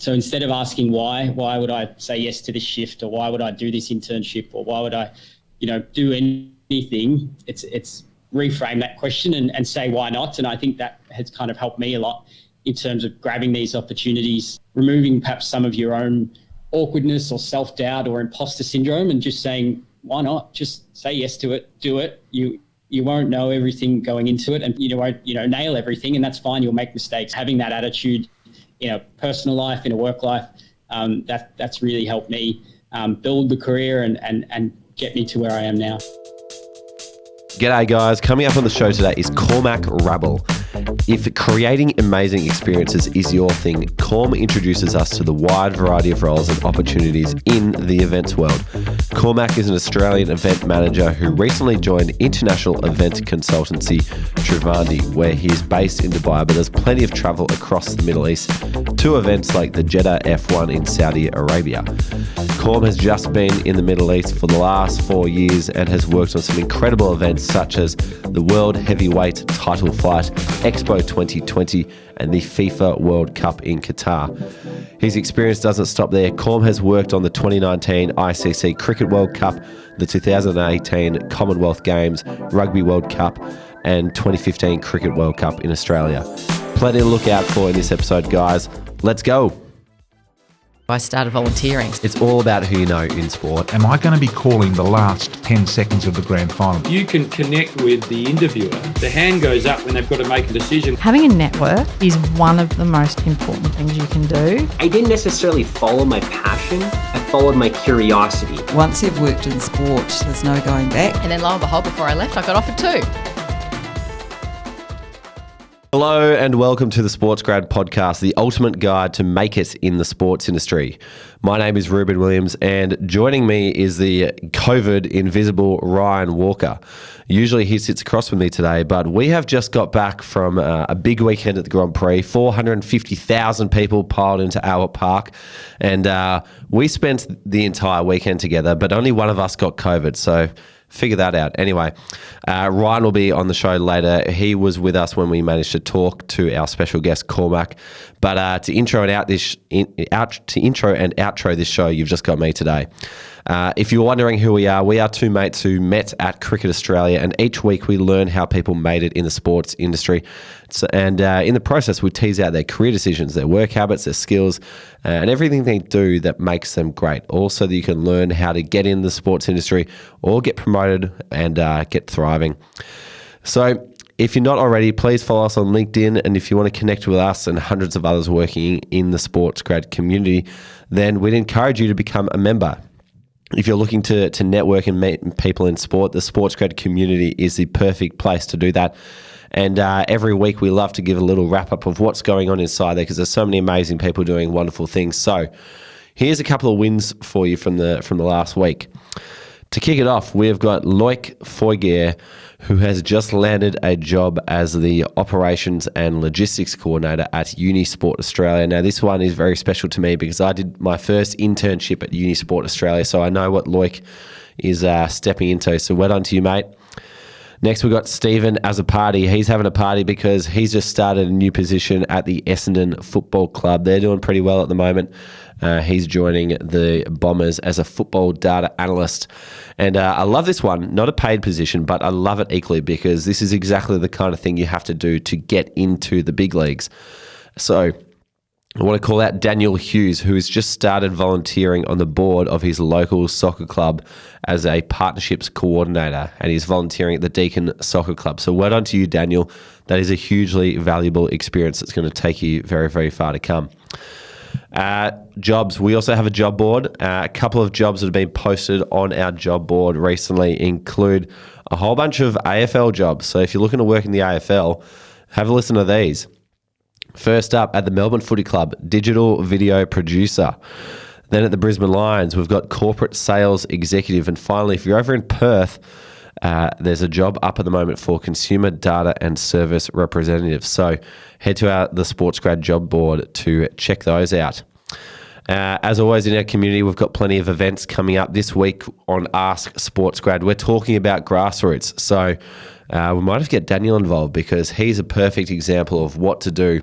So instead of asking why would I say yes to this shift, or why would I do this internship, or why would I, do anything, it's reframe that question and say why not. And I think that has kind of helped me a lot in terms of grabbing these opportunities, removing perhaps some of your own awkwardness or self-doubt or imposter syndrome, and just saying, why not? Just say yes to it, do it. You won't know everything going into it, and you won't, nail everything, and that's fine. You'll make mistakes. Having that attitude in a personal life, in a work life, that's really helped me build the career and get me to where I am now. G'day guys, coming up on the show today is Cormac Rabl. If creating amazing experiences is your thing, Corm introduces us to the wide variety of roles and opportunities in the events world. Cormac is an Australian event manager who recently joined international event consultancy Trivandi, where he is based in Dubai but does plenty of travel across the Middle East to events like the Jeddah F1 in Saudi Arabia. Corm has just been in the Middle East for the last 4 years and has worked on some incredible events such as the World Heavyweight Title Fight, Expo 2020 and the FIFA World Cup in Qatar. His experience doesn't stop there. Corm has worked on the 2019 ICC Cricket World Cup, the 2018 Commonwealth Games, Rugby World Cup and 2015 Cricket World Cup in Australia. Plenty to look out for in this episode, guys. Let's go. I started volunteering. It's all about who you know in sport. Am I going to be calling the last 10 seconds of the grand final? You can connect with the interviewer. The hand goes up when they've got to make a decision. Having a network is one of the most important things you can do. I didn't necessarily follow my passion. I followed my curiosity. Once you've worked in sport, there's no going back. And then lo and behold, before I left, I got offered 2. Hello and welcome to the SportsGrad podcast, the ultimate guide to make it in the sports industry. My name is Ruben Williams and joining me is the COVID invisible Ryan Walker. Usually he sits across with me today, but we have just got back from a big weekend at the Grand Prix. 450,000 people piled into Albert Park and we spent the entire weekend together, but only one of us got COVID, so figure that out. Anyway, Ryan will be on the show later. He was with us when we managed to talk to our special guest Cormac. But to intro and outro this show, you've just got me today. If you're wondering who we are two mates who met at Cricket Australia, and each week we learn how people made it in the sports industry. And in the process, we tease out their career decisions, their work habits, their skills, and everything they do that makes them great. Also, that you can learn how to get in the sports industry or get promoted and get thriving. So if you're not already, please follow us on LinkedIn. And if you want to connect with us and hundreds of others working in the SportsGrad community, then we'd encourage you to become a member. If you're looking to network and meet people in sport, the SportsGrad community is the perfect place to do that. And every week we love to give a little wrap up of what's going on inside there because there's so many amazing people doing wonderful things. So here's a couple of wins for you from the last week. To kick it off, we've got Loic Foygier, who has just landed a job as the operations and logistics coordinator at Unisport Australia. Now, this one is very special to me because I did my first internship at Unisport Australia, so I know what Loic is stepping into. So well done to you, mate. Next, we've got Stephen as a party. He's having a party because he's just started a new position at the Essendon Football Club. They're doing pretty well at the moment. He's joining the Bombers as a football data analyst. And I love this one, not a paid position, but I love it equally because this is exactly the kind of thing you have to do to get into the big leagues. So I want to call out Daniel Hughes, who has just started volunteering on the board of his local soccer club as a partnerships coordinator, and he's volunteering at the Deakin Soccer Club. So well done to you, Daniel. That is a hugely valuable experience that's going to take you very, very far to come. Jobs. We also have a job board. A couple of jobs that have been posted on our job board recently include a whole bunch of AFL jobs. So if you're looking to work in the AFL, have a listen to these. First up, at the Melbourne Footy Club, digital video producer. Then at the Brisbane Lions, we've got corporate sales executive. And finally, if you're over in Perth, there's a job up at the moment for consumer data and service representative. So head to the SportsGrad job board to check those out. As always in our community, we've got plenty of events coming up this week on ASKSPORTSGRAD. We're talking about grassroots. So we might have to get Daniel involved because he's a perfect example of what to do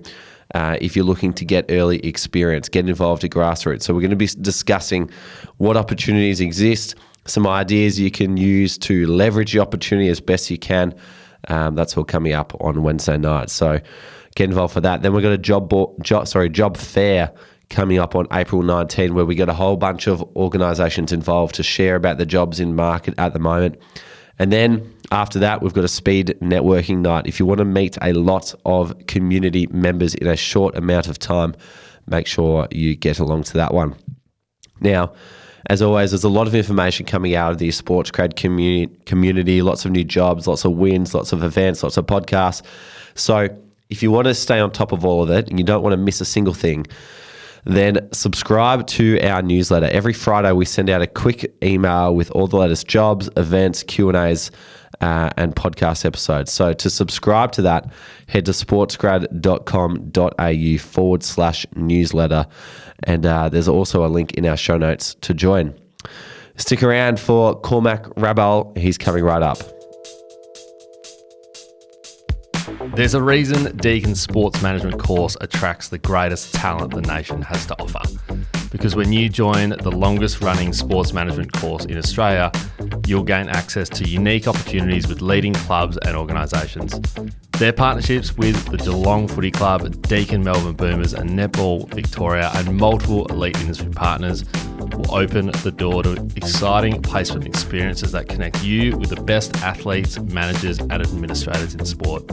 if you're looking to get early experience, get involved at grassroots. So we're going to be discussing what opportunities exist, some ideas you can use to leverage the opportunity as best you can. That's all coming up on Wednesday night. So get involved for that. Then we've got a job fair coming up on April 19, where we got a whole bunch of organisations involved to share about the jobs in market at the moment. And then after that, we've got a speed networking night. If you want to meet a lot of community members in a short amount of time, make sure you get along to that one. Now, as always, there's a lot of information coming out of the SportsGrad community, lots of new jobs, lots of wins, lots of events, lots of podcasts. So if you want to stay on top of all of it and you don't want to miss a single thing, then subscribe to our newsletter. Every Friday, we send out a quick email with all the latest jobs, events, Q&As, and podcast episodes. So to subscribe to that, head to sportsgrad.com.au/newsletter. And there's also a link in our show notes to join. Stick around for Cormac Rabl. He's coming right up. There's a reason Deacon's sports management course attracts the greatest talent the nation has to offer. Because when you join the longest running sports management course in Australia, you'll gain access to unique opportunities with leading clubs and organisations. Their partnerships with the Geelong Footy Club, Deakin Melbourne Boomers and Netball Victoria and multiple elite industry partners will open the door to exciting placement experiences that connect you with the best athletes, managers and administrators in sport.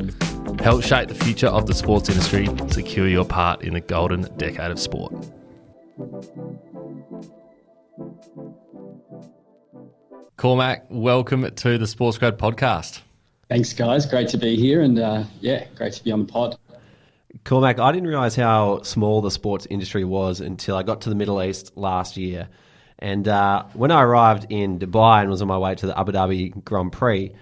Help shape the future of the sports industry. Secure your part in the golden decade of sport. Cormac, welcome to the SportsGrad podcast. Thanks, guys. Great to be here, and great to be on the pod. Cormac, I didn't realise how small the sports industry was until I got to the Middle East last year. And when I arrived in Dubai and was on my way to the Abu Dhabi Grand Prix,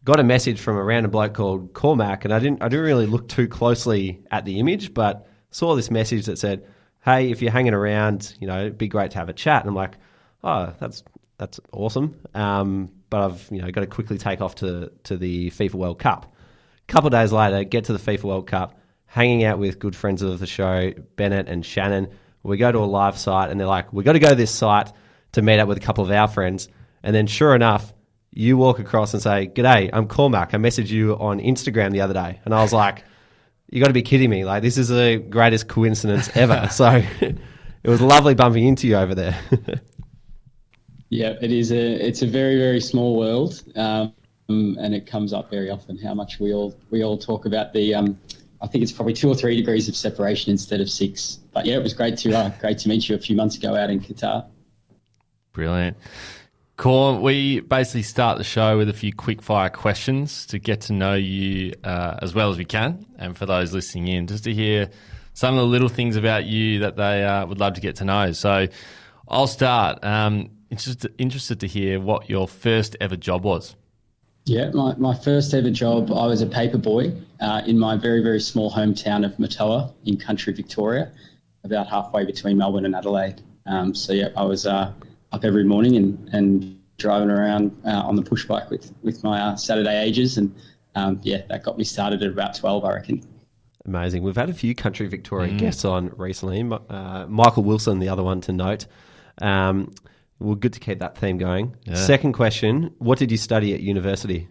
got a message from a random bloke called Cormac, and I didn't really look too closely at the image, but saw this message that said, "Hey, if you're hanging around, it'd be great to have a chat." And I'm like, "Oh, that's awesome." But I've got to quickly take off to the FIFA World Cup. A couple of days later, get to the FIFA World Cup, hanging out with good friends of the show, Bennett and Shannon. We go to a live site, and they're like, "We've got to go to this site to meet up with a couple of our friends." And then sure enough, you walk across and say, "G'day, I'm Cormac. I messaged you on Instagram the other day." And I was like, "You got to be kidding me. Like, this is the greatest coincidence ever." So it was lovely bumping into you over there. Yeah, it's a very, very small world. And it comes up very often how much we all talk about the, I think it's probably 2 or 3 degrees of separation instead of 6. But yeah, it was great to meet you a few months ago out in Qatar. Brilliant. Corm, we basically start the show with a few quick-fire questions to get to know you as well as we can, and for those listening in, just to hear some of the little things about you that they would love to get to know. So I'll start. Interested to hear what your first ever job was. Yeah, my first ever job, I was a paper boy in my very, very small hometown of Matoa in country Victoria, about halfway between Melbourne and Adelaide. I was up every morning and driving around on the push bike with my Saturday ages, and that got me started at about 12, I reckon. Amazing. We've had a few country Victoria guests on recently. Michael Wilson, the other one to note. Well, good to keep that theme going. Yeah. Second question, what did you study at university?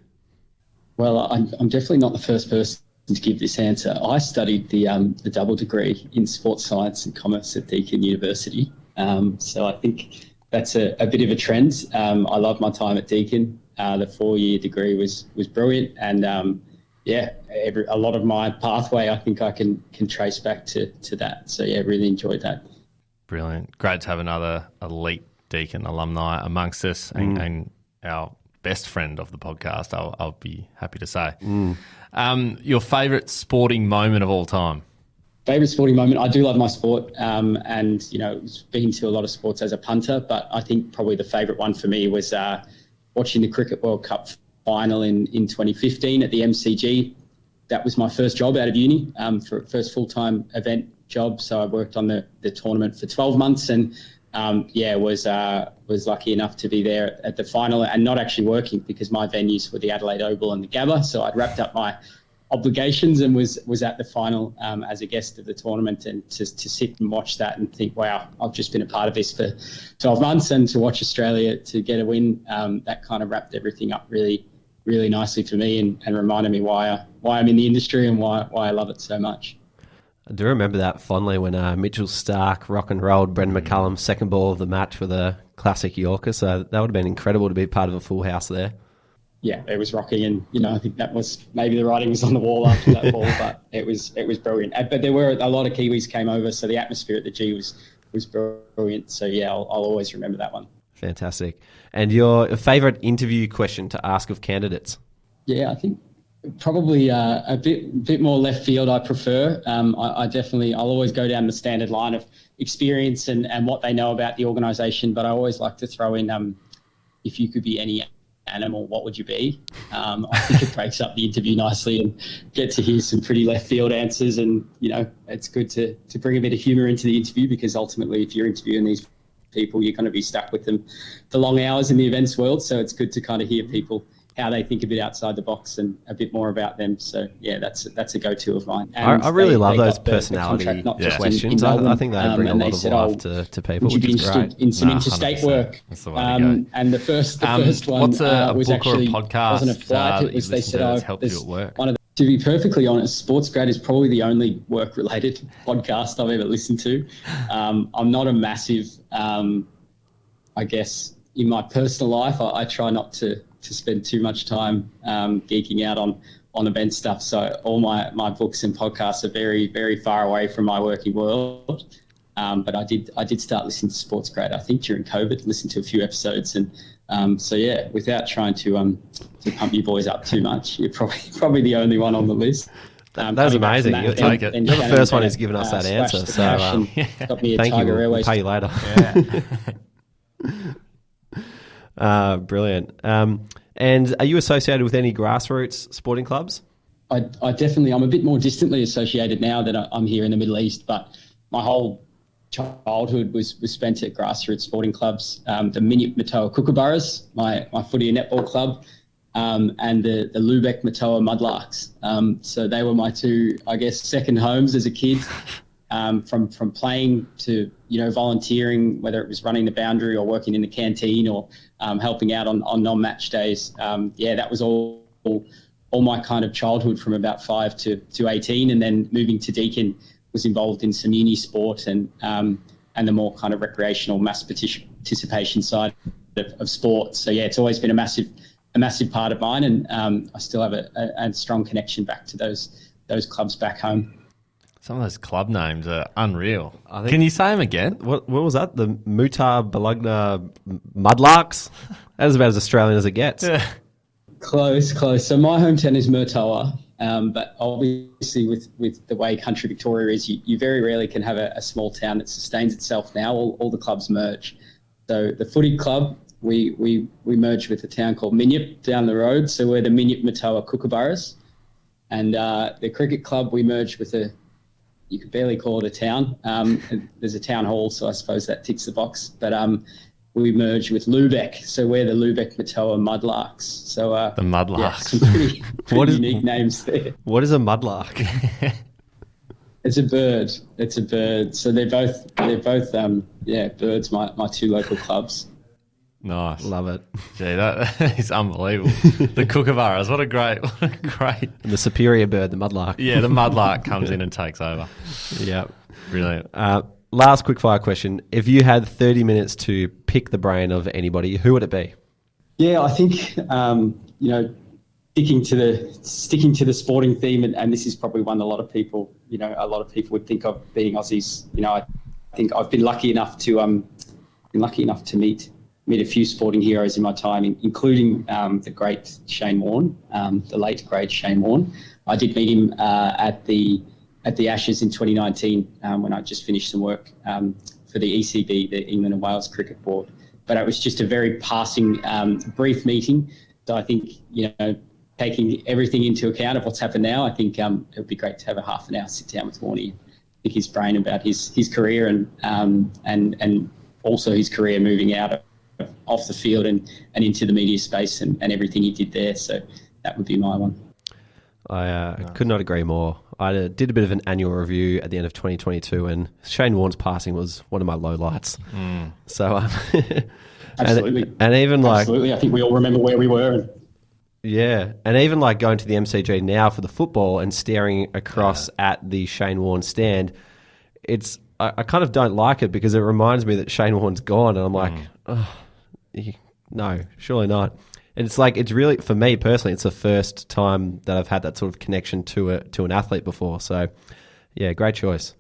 Well, I'm definitely not the first person to give this answer. I studied the double degree in sports science and commerce at Deakin University. So I think that's a bit of a trend. I love my time at Deakin. The 4-year degree was brilliant, and a lot of my pathway I think I can trace back to that. So yeah, really enjoyed that. Brilliant. Great to have another elite Deakin alumni amongst us, and our best friend of the podcast, I'll be happy to say. Your favourite sporting moment of all time? Favourite sporting moment? I do love my sport, and been to a lot of sports as a punter, but I think probably the favourite one for me was watching the Cricket World Cup final in 2015 at the MCG. That was my first job out of uni, for first full-time event job. So I worked on the tournament for 12 months and was lucky enough to be there at the final and not actually working because my venues were the Adelaide Oval and the Gabba. So I'd wrapped up my obligations and was at the final as a guest of the tournament, and to sit and watch that and think, wow, I've just been a part of this for 12 months, and to watch Australia to get a win, that kind of wrapped everything up really, really nicely for me, and reminded me why I'm in the industry and why I love it so much. I do remember that fondly when Mitchell Starc rock and rolled Brendan McCullum second ball of the match with a classic Yorker. So that would have been incredible to be part of a full house there. Yeah, it was rocking, and I think that was maybe the writing was on the wall after that ball, but it was brilliant. But there were a lot of Kiwis came over, so the atmosphere at the G was brilliant. So yeah, I'll always remember that one. Fantastic. And your favourite interview question to ask of candidates? Yeah, I think probably a bit more left field. I prefer. I'll always go down the standard line of experience and what they know about the organisation, but I always like to throw in if you could be any animal, what would you be? I think it breaks up the interview nicely and get to hear some pretty left field answers, and it's good to bring a bit of humour into the interview, because ultimately if you're interviewing these people, you're going to be stuck with them for long hours in the events world, so it's good to kind of hear people how they think a bit outside the box and a bit more about them. So yeah, that's a go-to of mine. I really love those personality questions. I think they bring a lot of life to people. Would you be interested in some interstate 100%. work? That's the way to go. And the first one what's a was book actually or a podcast wasn't a flight. It was they said that's helped you at work? To be perfectly honest, SportsGrad is probably the only work-related podcast I've ever listened to. I'm not a massive, I guess, in my personal life, I try not to spend too much time geeking out on event stuff. So all my books and podcasts are very, very far away from my working world. But I did start listening to SportsGrad, I think during COVID, listened to a few episodes. And so yeah, without trying to pump you boys up too much, you're probably the only one on the list. That was amazing. You'll take it. You're the first one who's given us that answer. So got me a thank Tiger you. We'll Airways. pay you later. Brilliant. And are you associated with any grassroots sporting clubs? I definitely, I'm a bit more distantly associated now that I'm here in the Middle East, but my whole childhood was spent at grassroots sporting clubs, the Minyip Matoa Kookaburras, my footy and netball club, and the Lubeck Matoa Mudlarks. So they were my two, I guess, second homes as a kid. From playing to volunteering, whether it was running the boundary or working in the canteen or helping out on non-match days. That was all my kind of childhood from about 5 to 18, and then moving to Deakin was involved in some uni sport and the more kind of recreational mass participation side of sport. So yeah, it's always been a massive part of mine, and I still have a strong connection back to those clubs back home. Some of those club names are unreal. Can you say them again? What was that? The Mutar Balugna Mudlarks? That is about as Australian as it gets. Yeah. Close. So my hometown is Murtoa, but obviously with the way country Victoria is, you very rarely can have a small town that sustains itself now. All the clubs merge. So the footy club, we merged with a town called Minyip down the road. So we're the Minyip Matoa Kookaburras. And the cricket club, we merged with you could barely call it a town. There's a town hall, so I suppose that ticks the box. But we merged with Lubeck, so we're the Lubeck Matoa Mudlarks. So the Mudlarks. Yeah, some pretty unique names there. What is a mudlark? It's a bird. So they're both birds. My two local clubs. Nice. Love it. Gee, that is unbelievable. The Kookaburras, what a great. And the superior bird, the mudlark. Yeah, the mudlark comes in and takes over. Yeah. Brilliant. Last quickfire question. If you had 30 minutes to pick the brain of anybody, who would it be? Yeah, I think, sticking to the sporting theme, and this is probably one a lot of people would think of being Aussies. I think I've been lucky enough to meet a few sporting heroes in my time, including the great Shane Warne, the late great Shane Warne. I did meet him at the Ashes in 2019 when I just finished some work for the ECB, the England and Wales Cricket Board. But it was just a very passing, brief meeting. So I think, taking everything into account of what's happened now, I think it would be great to have a half an hour sit down with Warne and pick his brain about his career and also his career moving out off the field and into the media space and everything he did there. So that would be my one. I could not agree more. I did a bit of an annual review at the end of 2022, and Shane Warne's passing was one of my lowlights. So, Absolutely. and even Absolutely. I think we all remember where we were. Yeah, and even like going to the MCG now for the football and staring across at the Shane Warne stand, I kind of don't like it because it reminds me that Shane Warne's gone, and I'm like, no, surely not. And it's like, it's really, for me personally, it's the first time that I've had that sort of connection to an athlete before. So, yeah, great choice.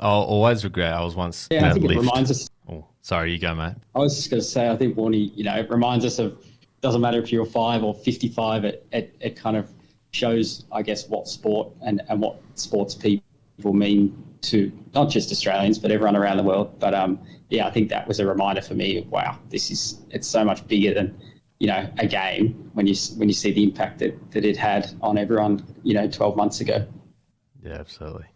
I'll always regret. I was once I think it reminds us. Oh, sorry, you go, mate. I was just going to say, I think Warnie, it reminds us of, doesn't matter if you're 5 or 55, it kind of shows, I guess, what sport and what sports people mean to not just Australians, but everyone around the world. But I think that was a reminder for me of, wow, it's so much bigger than, a game when you see the impact that it had on everyone, 12 months ago. Yeah, absolutely.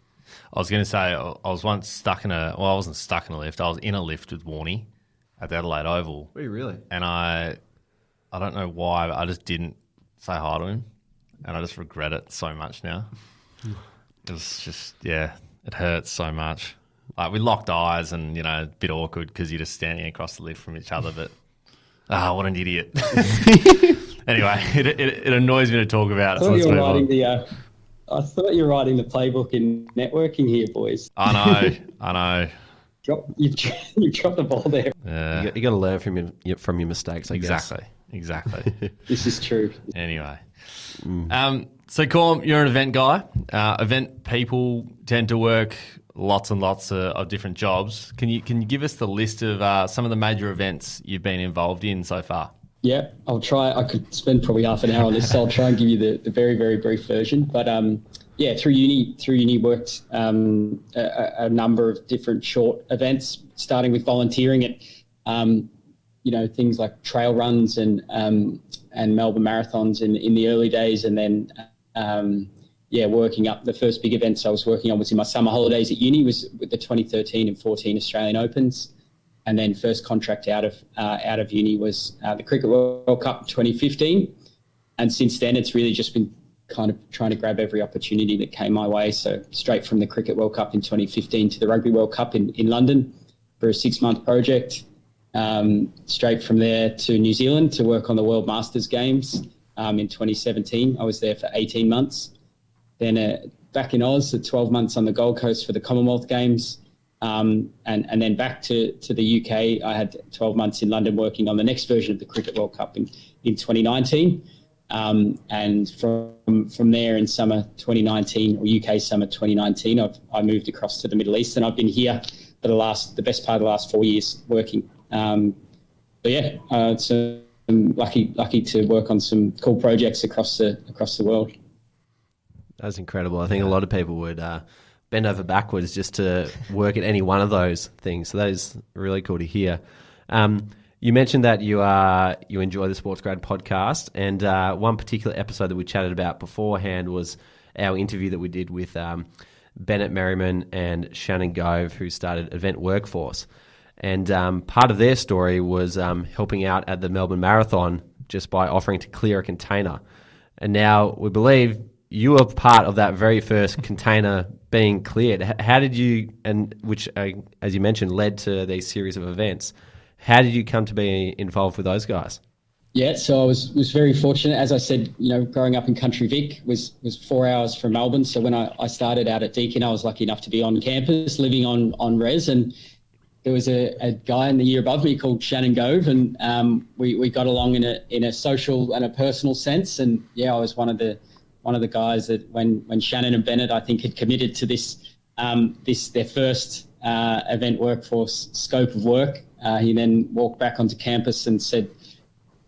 I was going to say, I was once I wasn't stuck in a lift. I was in a lift with Warnie at the Adelaide Oval. Were you really? And I don't know why, but I just didn't say hi to him. And I just regret it so much now. It was just, it hurts so much. Like, we locked eyes and, a bit awkward because you're just standing across the lift from each other, but what an idiot. Anyway, it annoys me to talk about it. I thought you were writing the playbook in networking here, boys. I know. You've dropped the ball there. Yeah. You got to learn from your mistakes, I guess. Exactly. This is true. Anyway. So, Corm, you're an event guy. Event people tend to work lots and lots of different jobs. Can you give us the list of some of the major events you've been involved in so far? Yeah, I'll try. I could spend probably half an hour on this, so I'll try and give you the very, very brief version. But through uni worked a number of different short events, starting with volunteering at things like trail runs and Melbourne marathons in the early days, and then working up. The first big events I was working on was in my summer holidays at uni, was with the 2013 and 14 Australian Opens. And then first contract out of uni was the Cricket World Cup 2015. And since then, it's really just been kind of trying to grab every opportunity that came my way. So straight from the Cricket World Cup in 2015 to the Rugby World Cup in London for a 6-month project. Straight from there to New Zealand to work on the World Masters Games in 2017. I was there for 18 months. Then back in Oz, 12 months on the Gold Coast for the Commonwealth Games. And then back to the UK. I had 12 months in London working on the next version of the Cricket World Cup in 2019. And from there in summer 2019, or UK summer 2019, I moved across to the Middle East, and I've been here for the best part of the last 4 years working. So I'm lucky to work on some cool projects across the world. That's incredible. I think a lot of people would bend over backwards just to work at any one of those things. So that is really cool to hear. You mentioned that you enjoy the SportsGrad podcast, and one particular episode that we chatted about beforehand was our interview that we did with Bennett Merriman and Shannon Gove, who started Event Workforce. And part of their story was helping out at the Melbourne Marathon just by offering to clear a container. And now we believe you were part of that very first container being cleared. How did you, and which, as you mentioned, led to these series of events, how did you come to be involved with those guys? Yeah, so I was very fortunate. As I said, growing up in Country Vic was 4 hours from Melbourne. So when I started out at Deakin, I was lucky enough to be on campus living on res, and there was a guy in the year above me called Shannon Gove, and we got along in a social and a personal sense. And I was one of the guys that when Shannon and Bennett, I think, had committed to this their first event workforce scope of work. He then walked back onto campus and said,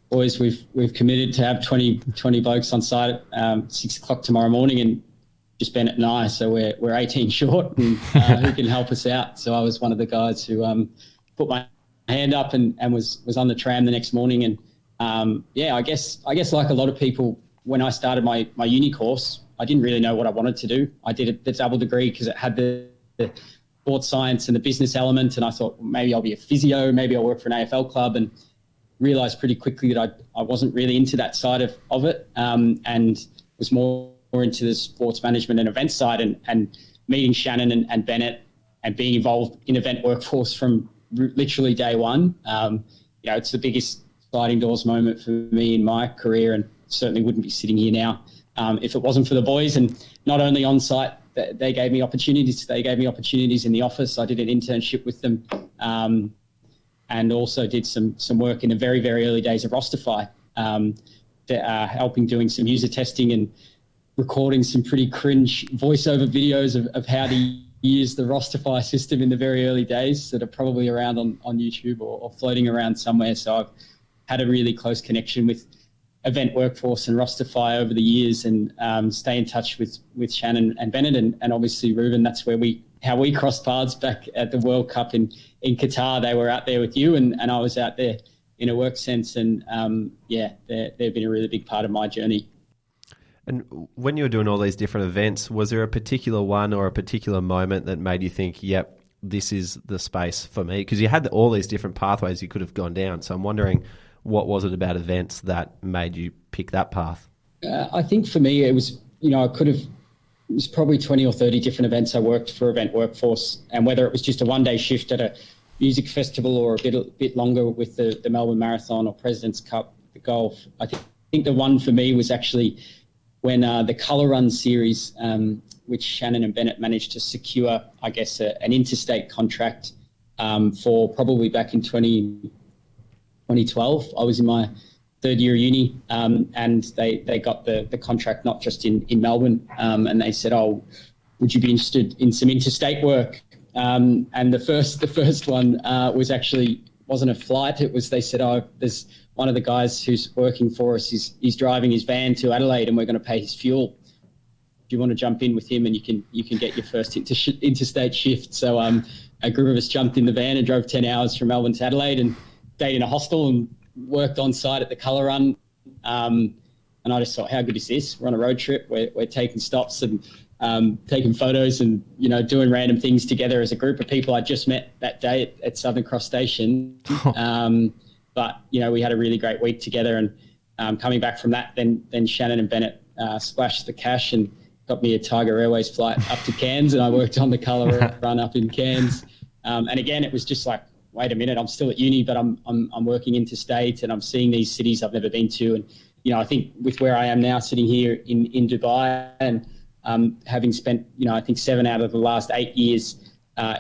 "Boys, we've committed to have 20 blokes on site at 6 o'clock tomorrow morning, and just Bennett and I, so we're 18 short, and who can help us out?" So I was one of the guys who put my hand up and was on the tram the next morning. And I guess like a lot of people, when I started my uni course, I didn't really know what I wanted to do. I did the double degree because it had the sports science and the business element, and I thought, well, maybe I'll be a physio, maybe I'll work for an AFL club, and realised pretty quickly that I wasn't really into that side of it, and was more into the sports management and event side, and meeting Shannon and Bennett and being involved in event workforce from literally day one. It's the biggest sliding doors moment for me in my career, and certainly wouldn't be sitting here now if it wasn't for the boys. And not only on site, they gave me opportunities. They gave me opportunities in the office. I did an internship with them, and also did some work in the very, very early days of Rostify, helping doing some user testing and recording some pretty cringe voiceover videos of how to use the Rostify system in the very early days that are probably around on YouTube or floating around somewhere. So I've had a really close connection with event workforce and Rostify over the years, and stay in touch with Shannon and Bennett and obviously Ruben. That's how we crossed paths back at the World Cup in Qatar. They were out there with you, and I was out there in a work sense. And they've been a really big part of my journey. And when you were doing all these different events, was there a particular one or a particular moment that made you think, yep, this is the space for me? Because you had all these different pathways you could have gone down. So I'm wondering, what was it about events that made you pick that path? I think for me, it was, it was probably 20 or 30 different events I worked for event workforce. And whether it was just a one-day shift at a music festival or a bit longer with the Melbourne Marathon or President's Cup, the golf, I think the one for me was actually when the Colour Run series, which Shannon and Bennett managed to secure, I guess, an interstate contract for probably back in 2012. I was in my third year of uni, and they got the contract not just in Melbourne, and they said, "Oh, would you be interested in some interstate work?" And the first one wasn't a flight. It was, they said, "Oh, there's one of the guys who's working for us. He's driving his van to Adelaide, and we're going to pay his fuel. Do you want to jump in with him, and you can get your first interstate shift?" So a group of us jumped in the van and drove 10 hours from Melbourne to Adelaide, and stayed in a hostel and worked on site at the Colour Run. And I just thought, how good is this? We're on a road trip. We're taking stops and taking photos and, doing random things together as a group of people I just met that day at Southern Cross Station. But, we had a really great week together, and coming back from that, then Shannon and Bennett splashed the cash and got me a Tiger Airways flight up to Cairns, and I worked on the Colour Run up in Cairns. And again, it was just like, wait a minute, I'm still at uni, but I'm working interstate, and I'm seeing these cities I've never been to. And, I think with where I am now, sitting here in Dubai, and having spent, I think 7 out of the last 8 years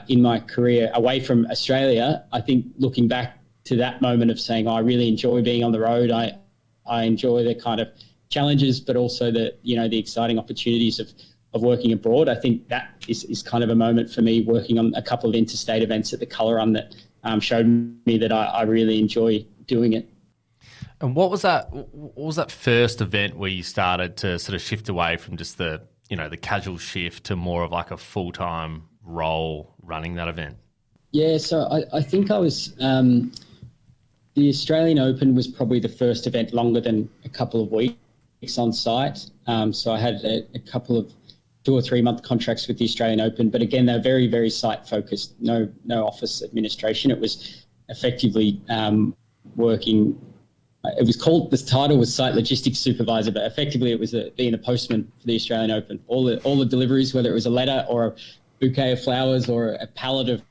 in my career away from Australia, I think looking back to that moment of saying, I really enjoy being on the road. I enjoy the kind of challenges, but also the exciting opportunities of working abroad. I think that is kind of a moment for me, working on a couple of interstate events at the Colour Run that showed me that I really enjoy doing it. And what was that first event where you started to sort of shift away from just the casual shift to more of like a full-time role running that event? Yeah, so I think I was the Australian Open was probably the first event longer than a couple of weeks on site. So I had a couple of 2 or 3 month contracts with the Australian Open, but again, they're very, very site focused, no office administration. It was effectively working. It was called, this title was Site Logistics Supervisor, but effectively it was being a postman for the Australian Open. All the deliveries, whether it was a letter or a bouquet of flowers or a pallet of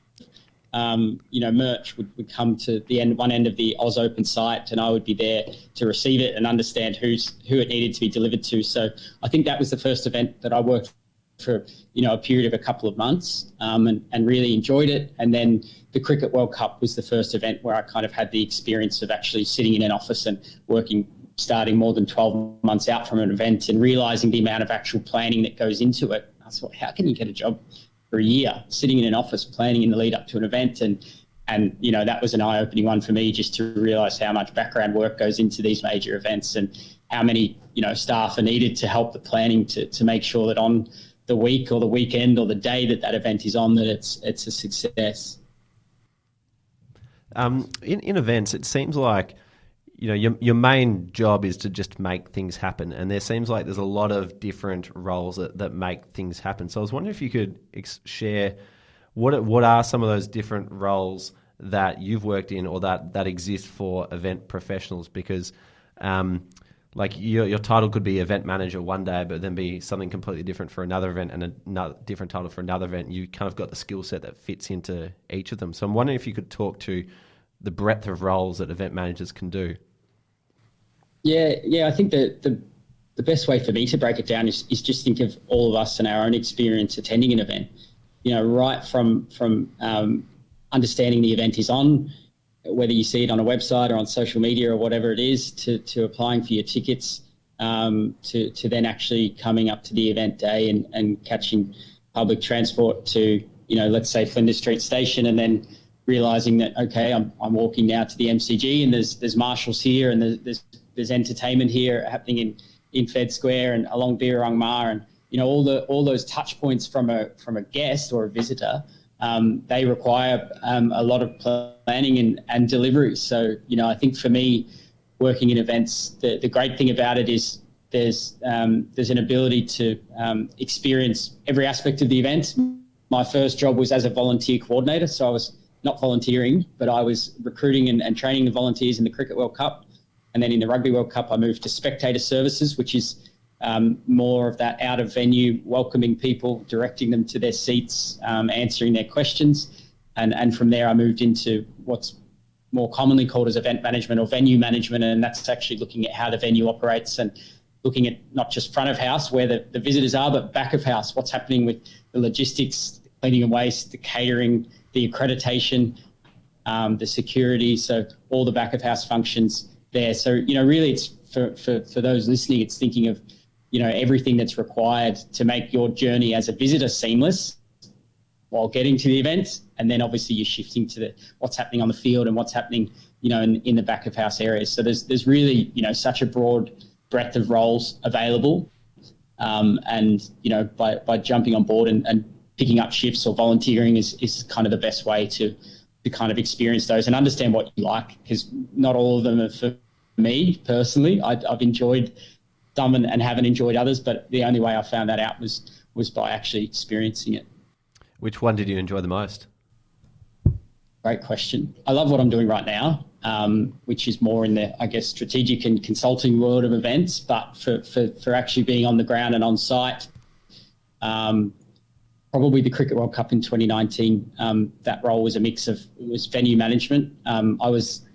merch would come to one end of the Oz Open site, and I would be there to receive it and understand who it needed to be delivered to. So I think that was the first event that I worked for, a period of a couple of months, and really enjoyed it. And then the Cricket World Cup was the first event where I kind of had the experience of actually sitting in an office and working, starting more than 12 months out from an event and realising the amount of actual planning that goes into it. I thought, how can you get a job for a year sitting in an office planning in the lead up to an event? And that was an eye-opening one for me, just to realise how much background work goes into these major events and how many staff are needed to help the planning to make sure that on the week or the weekend or the day that event is on, that it's a success. In events, it seems like your main job is to just make things happen, and there seems like there's a lot of different roles that make things happen. So I was wondering if you could share what are some of those different roles that you've worked in or that exist for event professionals, because like your title could be event manager one day, but then be something completely different for another event and another different title for another event. You kind of got the skill set that fits into each of them. So I'm wondering if you could talk to the breadth of roles that event managers can do. Yeah. I think that the best way for me to break it down is just think of all of us and our own experience attending an event. Right from understanding the event is on, whether you see it on a website or on social media or whatever it is, to applying for your tickets, to then actually coming up to the event day and catching public transport to, let's say Flinders Street Station, and then realising that, okay, I'm walking now to the MCG and there's marshals here and there's entertainment here happening in Fed Square and along Birrarung Ma, and all those touch points from a guest or a visitor. They require a lot of planning and delivery. So, I think for me, working in events, the great thing about it is there's an ability to experience every aspect of the event. My first job was as a volunteer coordinator, so I was not volunteering, but I was recruiting and training the volunteers in the Cricket World Cup. And then in the Rugby World Cup, I moved to spectator services, which is more of that out of venue, welcoming people, directing them to their seats, answering their questions. And from there, I moved into what's more commonly called as event management or venue management. And that's actually looking at how the venue operates and looking at not just front of house where the visitors are, but back of house, what's happening with the logistics, the cleaning and waste, the catering, the accreditation, the security. So all the back of house functions there. So, really it's for those listening, it's thinking of, everything that's required to make your journey as a visitor seamless while getting to the event. And then obviously you're shifting to what's happening on the field and what's happening, in the back of house areas. So there's really, such a broad breadth of roles available. And, by jumping on board and picking up shifts or volunteering is kind of the best way to kind of experience those and understand what you like, because not all of them are for me personally. I've enjoyed some and haven't enjoyed others, but the only way I found that out was by actually experiencing it. Which one did you enjoy the most? Great question. I love what I'm doing right now, which is more in the, I guess, strategic and consulting world of events, but for actually being on the ground and on site, probably the Cricket World Cup in 2019, that role was a mix of, it was venue management. I was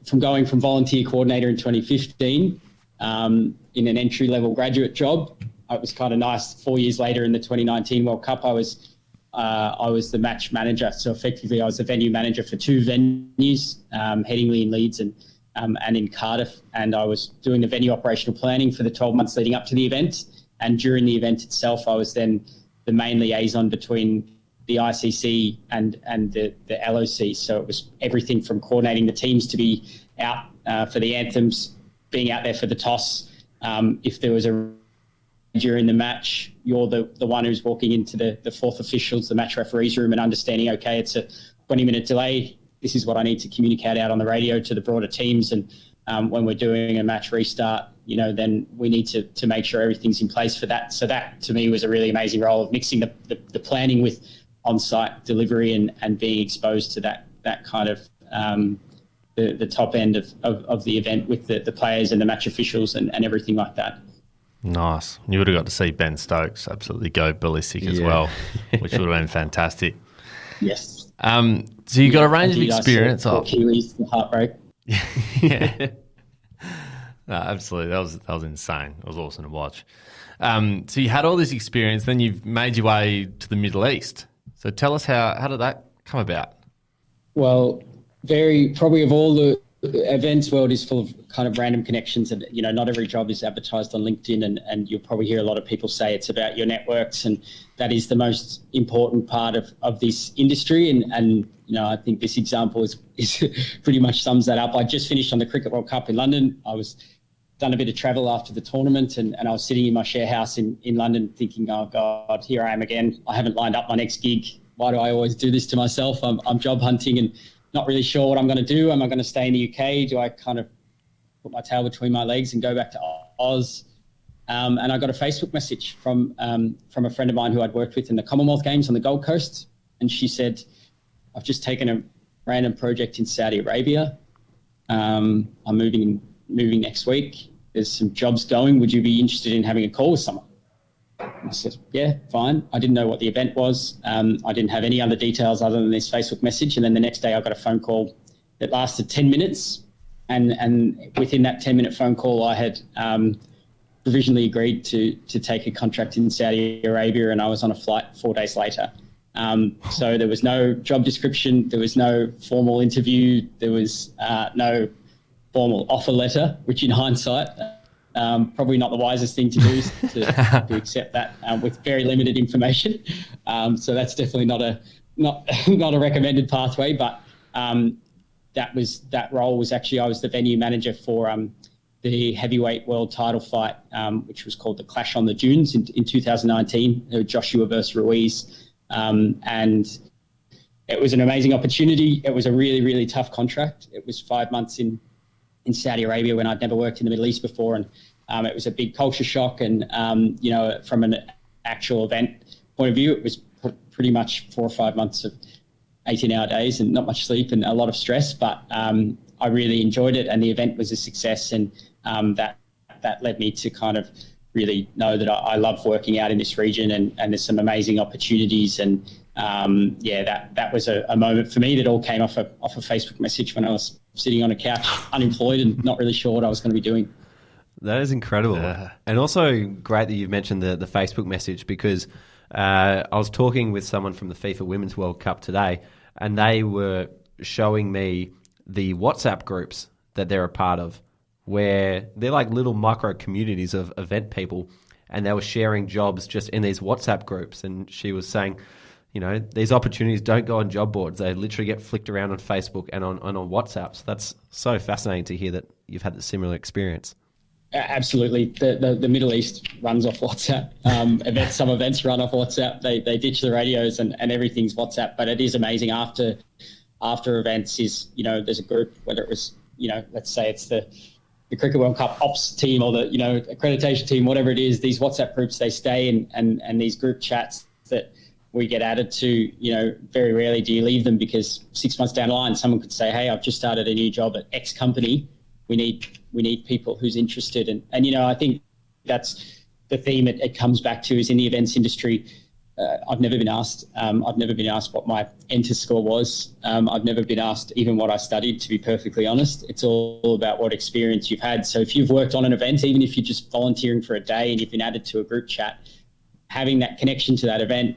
from going from volunteer coordinator in 2015 in an entry-level graduate job. It was kind of nice. 4 years later in the 2019 World Cup, I was the match manager. So effectively I was the venue manager for two venues, Headingley in Leeds and in Cardiff. And I was doing the venue operational planning for the 12 months leading up to the event. And during the event itself, I was then the main liaison between the ICC and the LOC. So it was everything from coordinating the teams to be out for the anthems, being out there for the toss. If there was during the match, you're the one who's walking into the fourth officials, the match referees room, and understanding, okay, it's a 20-minute delay. This is what I need to communicate out on the radio to the broader teams. And when we're doing a match restart, then we need to make sure everything's in place for that. So that, to me, was a really amazing role of mixing the planning with on-site delivery and being exposed to that kind of the top end of the event with the players and the match officials and everything like that. Nice. You would have got to see Ben Stokes absolutely go ballistic as well, which would have been fantastic. Yes. So you got a range of experience. Achilles, the heartbreak. Yeah. No, absolutely. That was insane. It was awesome to watch. So you had all this experience, then you've made your way to the Middle East. So tell us how did that come about? Well, probably of all the events world is full of kind of random connections, and not every job is advertised on LinkedIn, and you'll probably hear a lot of people say it's about your networks, and that is the most important part of this industry. And I think this example is pretty much sums that up. I just finished on the Cricket World Cup in London. I was done a bit of travel after the tournament, and I was sitting in my share house in London thinking, oh God, here I am again. I haven't lined up my next gig. Why do I always do this to myself? I'm job hunting and not really sure what I'm going to do. Am I going to stay in the UK? Do I kind of put my tail between my legs and go back to Oz? And I got a Facebook message from a friend of mine who I'd worked with in the Commonwealth Games on the Gold Coast. And she said, I've just taken a random project in Saudi Arabia. I'm moving next week. there's some jobs going. Would you be interested in having a call with someone? I said, yeah, fine. I didn't know what the event was. I didn't have any other details other than this Facebook message. And then the next day I got a phone call that lasted 10 minutes. And within that 10-minute phone call, I had provisionally agreed to take a contract in Saudi Arabia, and I was on a flight 4 days later. So there was no job description. There was no formal interview. There was no formal offer letter, which in hindsight, probably not the wisest thing to do to accept that with very limited information. So that's definitely not a recommended pathway. But that role was actually, I was the venue manager for the heavyweight world title fight, which was called the Clash on the Dunes in 2019, Joshua versus Ruiz. And it was an amazing opportunity. It was a really, really tough contract. It was 5 months in Saudi Arabia when I'd never worked in the Middle East before. And it was a big culture shock. And, from an actual event point of view, it was pretty much 4 or 5 months of 18-hour days and not much sleep and a lot of stress. But I really enjoyed it, and the event was a success. And that led me to kind of really know that I love working out in this region, and there's some amazing opportunities. And that was a moment for me that all came off a Facebook message when I was sitting on a couch, unemployed and not really sure what I was going to be doing. That is incredible. Yeah. And also great that you've mentioned the Facebook message, because I was talking with someone from the FIFA Women's World Cup today, and they were showing me the WhatsApp groups that they're a part of, where they're like little micro communities of event people, and they were sharing jobs just in these WhatsApp groups. And she was saying, these opportunities don't go on job boards. They literally get flicked around on Facebook and on WhatsApp. So that's so fascinating to hear that you've had the similar experience. Absolutely. The Middle East runs off WhatsApp. Some events run off WhatsApp. They ditch the radios and everything's WhatsApp. But it is amazing after events is, there's a group, whether it was, let's say it's the Cricket World Cup ops team or the, accreditation team, whatever it is, these WhatsApp groups, they stay and these group chats that we get added to, very rarely do you leave them, because 6 months down the line, someone could say, hey, I've just started a new job at X company. We need people who's interested. And I think that's the theme it comes back to, is in the events industry. I've never been asked. I've never been asked what my enter score was. I've never been asked even what I studied, to be perfectly honest. It's all about what experience you've had. So if you've worked on an event, even if you're just volunteering for a day and you've been added to a group chat, having that connection to that event,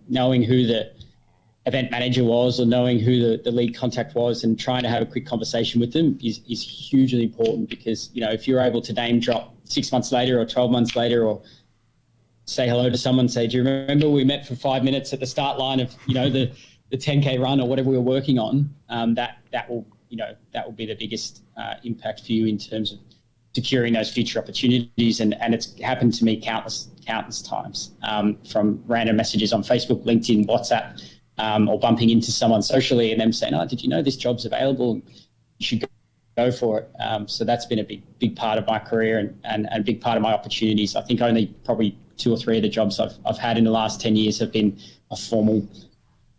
knowing who the event manager was or knowing who the lead contact was and trying to have a quick conversation with them is hugely important, because, if you're able to name drop 6 months later or 12 months later, or say hello to someone, say, do you remember we met for 5 minutes at the start line of, the 10K run or whatever we were working on, that will be the biggest impact for you in terms of securing those future opportunities. And it's happened to me countless times, from random messages on Facebook, LinkedIn, WhatsApp, or bumping into someone socially and them saying, oh, did you know this job's available? You should go for it. So that's been a big part of my career and a big part of my opportunities. I think only probably 2 or 3 of the jobs I've had in the last 10 years have been a formal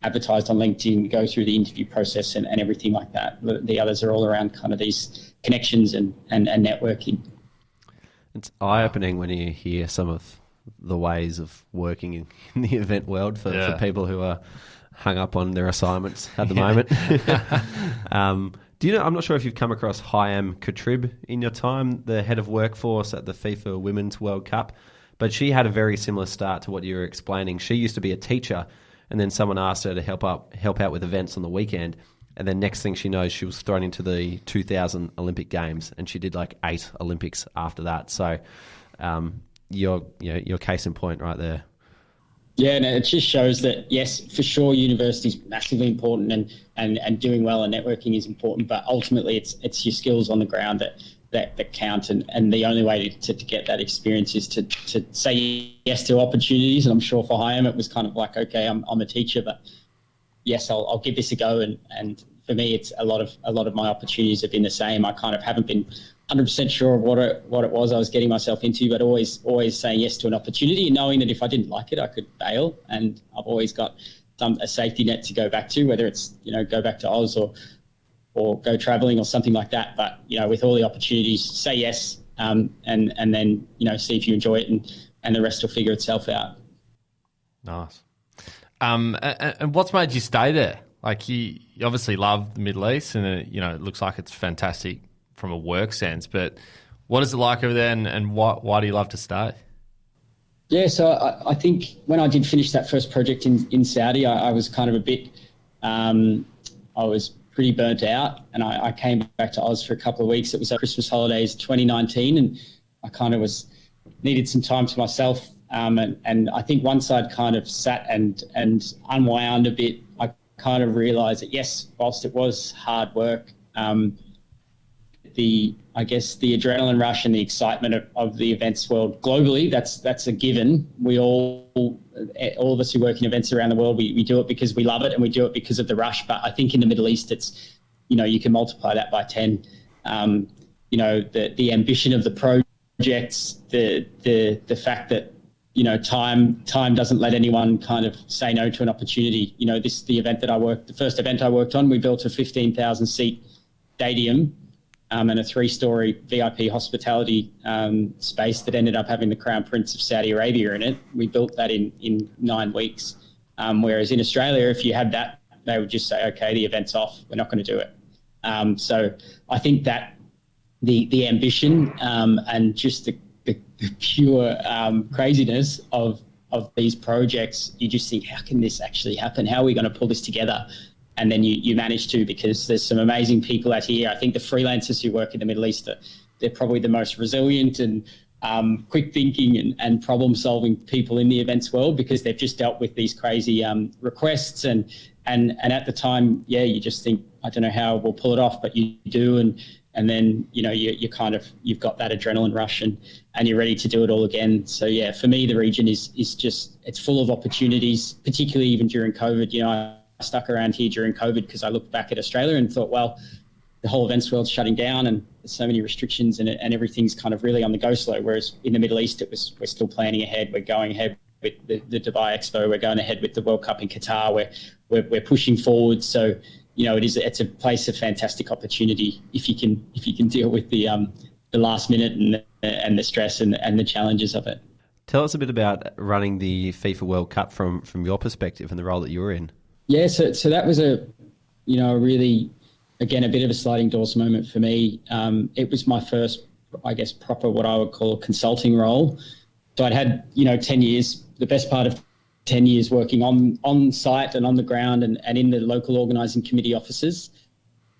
advertised on LinkedIn, go through the interview process and everything like that. The others are all around kind of these connections and networking. It's eye-opening when you hear some of the ways of working in the event world for people who are hung up on their assignments at the moment. Do you know, I'm not sure if you've come across Hayam Katrib in your time, the head of workforce at the FIFA Women's World Cup, but she had a very similar start to what you were explaining. She used to be a teacher, and then someone asked her to help out with events on the weekend, and then next thing she knows, she was thrown into the 2000 Olympic Games, and she did like 8 Olympics after that. So your case in point right there. Yeah, and it just shows that, yes, for sure, university is massively important and doing well and networking is important, but ultimately it's your skills on the ground that count. And the only way to get that experience is to say yes to opportunities. And I'm sure for Hayam, it was kind of like, okay, I'm a teacher, but yes, I'll give this a go. And for me, it's a lot of my opportunities have been the same. I kind of haven't been 100% sure of what it was I was getting myself into, but always saying yes to an opportunity and knowing that if I didn't like it, I could bail. And I've always got a safety net to go back to, whether it's, go back to Oz or go traveling or something like that. But, with all the opportunities, say yes, and then, see if you enjoy it, and the rest will figure itself out. Nice. And what's made you stay there? Like, you obviously love the Middle East, and it looks like it's fantastic from a work sense, but what is it like over there, and why do you love to stay? Yeah, so I think when I did finish that first project in Saudi, I was kind of a bit, I was pretty burnt out, and I came back to Oz for a couple of weeks. It was Christmas holidays 2019, and I kind of needed some time to myself. And I think once I'd kind of sat and unwound a bit, I kind of realised that, yes, whilst it was hard work, the adrenaline rush and the excitement of the events world globally, that's a given. We all of us who work in events around the world, we do it because we love it, and we do it because of the rush. But I think in the Middle East, it's, you can multiply that by 10. The ambition of the projects, the fact that, time doesn't let anyone kind of say no to an opportunity. The first event I worked on, we built a 15,000 seat stadium and a 3-story VIP hospitality space that ended up having the Crown Prince of Saudi Arabia in it. We built that in 9 weeks. Whereas in Australia, if you had that, they would just say, okay, the event's off, we're not going to do it. So I think that the ambition and just the pure craziness of these projects, you just think, how can this actually happen? How are we going to pull this together? And then you manage to, because there's some amazing people out here. I think the freelancers who work in the Middle East, they're probably the most resilient and quick thinking and problem solving people in the events world, because they've just dealt with these crazy requests. And at the time, you just think, I don't know how we'll pull it off, but you do. And then, you've got that adrenaline rush and you're ready to do it all again. So, for me, the region is just, it's full of opportunities, particularly even during COVID. I stuck around here during COVID because I looked back at Australia and thought, well, the whole events world's shutting down and there's so many restrictions and everything's kind of really on the go slow. Whereas in the Middle East, we're still planning ahead. We're going ahead with the Dubai Expo. We're going ahead with the World Cup in Qatar. We're pushing forward. So, it's a place of fantastic opportunity if you can deal with the last minute and the stress and the challenges of it. Tell us a bit about running the FIFA World Cup from your perspective and the role that you were in. Yeah, so that was a really, again, a bit of a sliding doors moment for me. It was my first, proper what I would call a consulting role. So I'd had, 10 years, the best part of 10 years working on site and on the ground and in the local organising committee offices.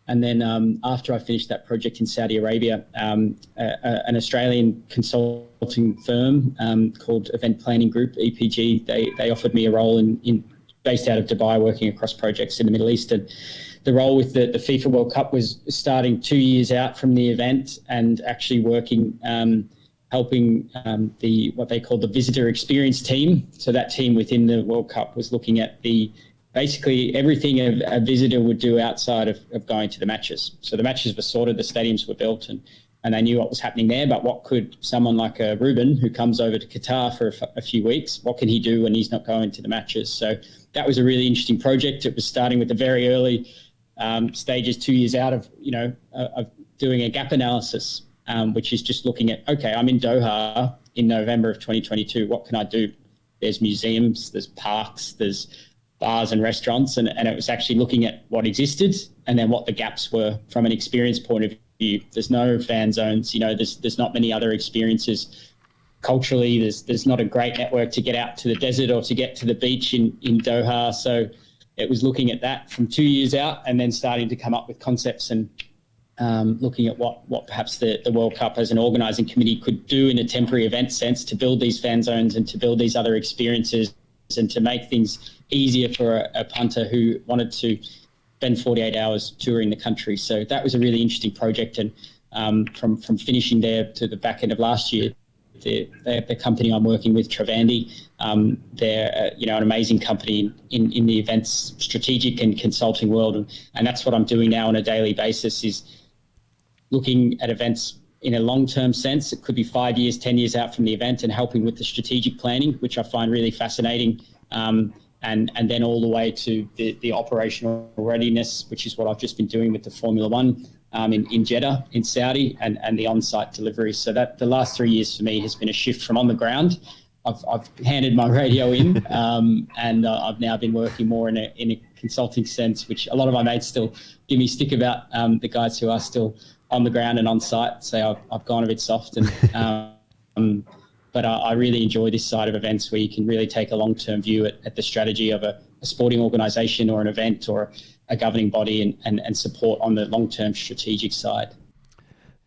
And then after I finished that project in Saudi Arabia, an Australian consulting firm called Event Planning Group, EPG, they offered me a role based out of Dubai, working across projects in the Middle East. And the role with the FIFA World Cup was starting 2 years out from the event and actually working, helping what they call the visitor experience team. So that team within the World Cup was looking at basically everything a visitor would do outside of going to the matches. So the matches were sorted, the stadiums were built, and they knew what was happening there. But what could someone like Ruben, who comes over to Qatar for a few weeks, what can he do when he's not going to the matches? So that was a really interesting project. It was starting with the very early stages, 2 years out of doing a gap analysis, which is just looking at, okay, I'm in Doha in November of 2022. What can I do? There's museums, there's parks, there's bars and restaurants, and it was actually looking at what existed and then what the gaps were from an experience point of view. There's no fan zones, there's not many other experiences. Culturally, there's not a great network to get out to the desert or to get to the beach in Doha. So it was looking at that from 2 years out and then starting to come up with concepts and looking at what perhaps the World Cup as an organising committee could do in a temporary event sense to build these fan zones and to build these other experiences and to make things easier for a punter who wanted to spend 48 hours touring the country. So that was a really interesting project. And from finishing there to the back end of last year, the company I'm working with, Travandi, they're an amazing company in the events strategic and consulting world. And that's what I'm doing now on a daily basis, is looking at events in a long-term sense. It could be 5 years, 10 years out from the event, and helping with the strategic planning, which I find really fascinating. and then all the way to the operational readiness, which is what I've just been doing with the Formula One in Jeddah in Saudi, and the on-site delivery. So that the last 3 years for me has been a shift from on the ground. I've handed my radio in, and I've now been working more in a consulting sense, which a lot of my mates still give me stick about. The guys who are still on the ground and on site say I've gone a bit soft, and but I really enjoy this side of events where you can really take a long-term view at the strategy of a sporting organisation or an event or a governing body, and support on the long-term strategic side.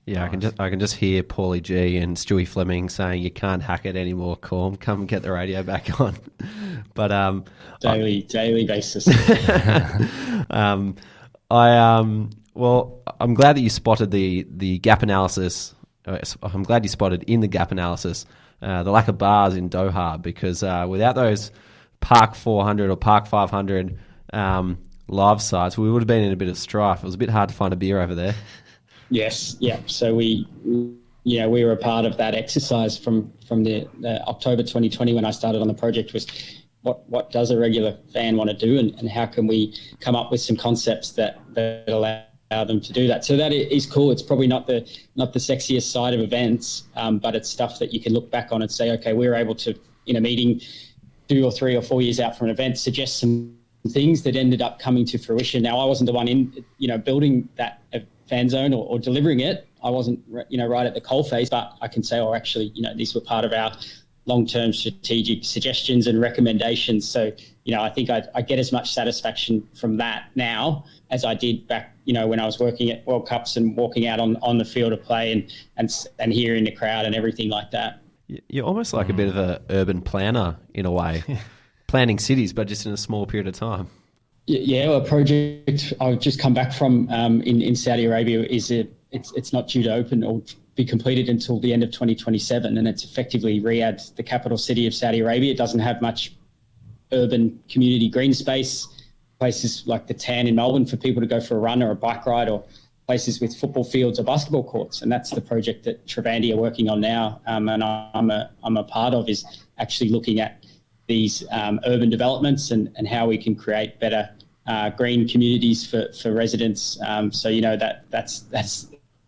Yeah, I can just hear Paulie G and Stewie Fleming saying, "You can't hack it anymore, Corm. Come get the radio back on." But daily basis. Well, I'm glad that you spotted the gap analysis. I'm glad you spotted in the gap analysis the lack of bars in Doha, because without those Park 400 or Park 500 live sites, we would have been in a bit of strife. It was a bit hard to find a beer over there. Yes, yeah. So we were a part of that exercise from the October 2020 when I started on the project. Was what does a regular fan want to do, and how can we come up with some concepts that allow them to do that? So that is cool. It's probably not the sexiest side of events, but it's stuff that you can look back on and say, okay, we were able to, in a meeting 2 or 3 or 4 years out from an event, suggest some things that ended up coming to fruition. Now, I wasn't the one in building that fan zone or delivering it. I wasn't right at the coalface, but I can say, actually, these were part of our long-term strategic suggestions and recommendations. So, I think I get as much satisfaction from that now as I did back, when I was working at World Cups and walking out on the field of play and hearing the crowd and everything like that. You're almost like a bit of an urban planner in a way, planning cities, but just in a small period of time. Yeah, a project I've just come back from in Saudi Arabia it's not due to open or be completed until the end of 2027, and it's effectively Riyadh, the capital city of Saudi Arabia. It doesn't have much urban community green space, places like the Tan in Melbourne for people to go for a run or a bike ride, or places with football fields or basketball courts. And that's the project that Trivandi are working on now, and I'm a part of, is actually looking at these urban developments and how we can create better green communities for residents. So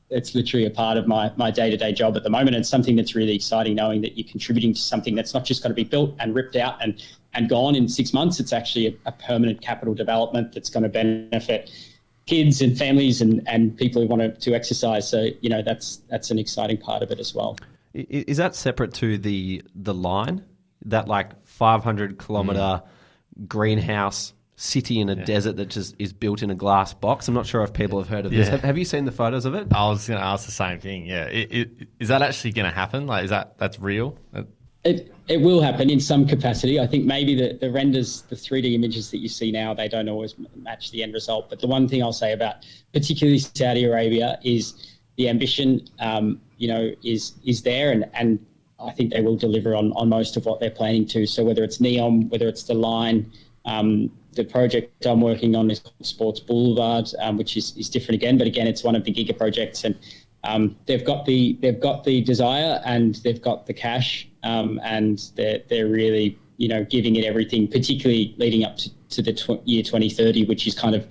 it's literally a part of my day-to-day job at the moment, and something that's really exciting, knowing that you're contributing to something that's not just going to be built and ripped out and gone in 6 months. It's actually a permanent capital development that's going to benefit kids and families and people who want to exercise. So that's an exciting part of it as well. Is that separate to the line, that like 500 kilometre greenhouse city in a desert that just is built in a glass box? I'm not sure if people have heard of this. Have you seen the photos of it? I was going to ask the same thing. Yeah, is that actually going to happen? Like, that's real? It will happen in some capacity. I think maybe the renders, the 3D images that you see now, they don't always match the end result. But the one thing I'll say about particularly Saudi Arabia is the ambition, is there, and I think they will deliver on most of what they're planning to. So whether it's NEOM, whether it's the line, the project I'm working on is called Sports Boulevard, which is different again, but again, it's one of the giga projects, and they've got the desire and they've got the cash, and they're really giving it everything, particularly leading up to the year 2030, which is kind of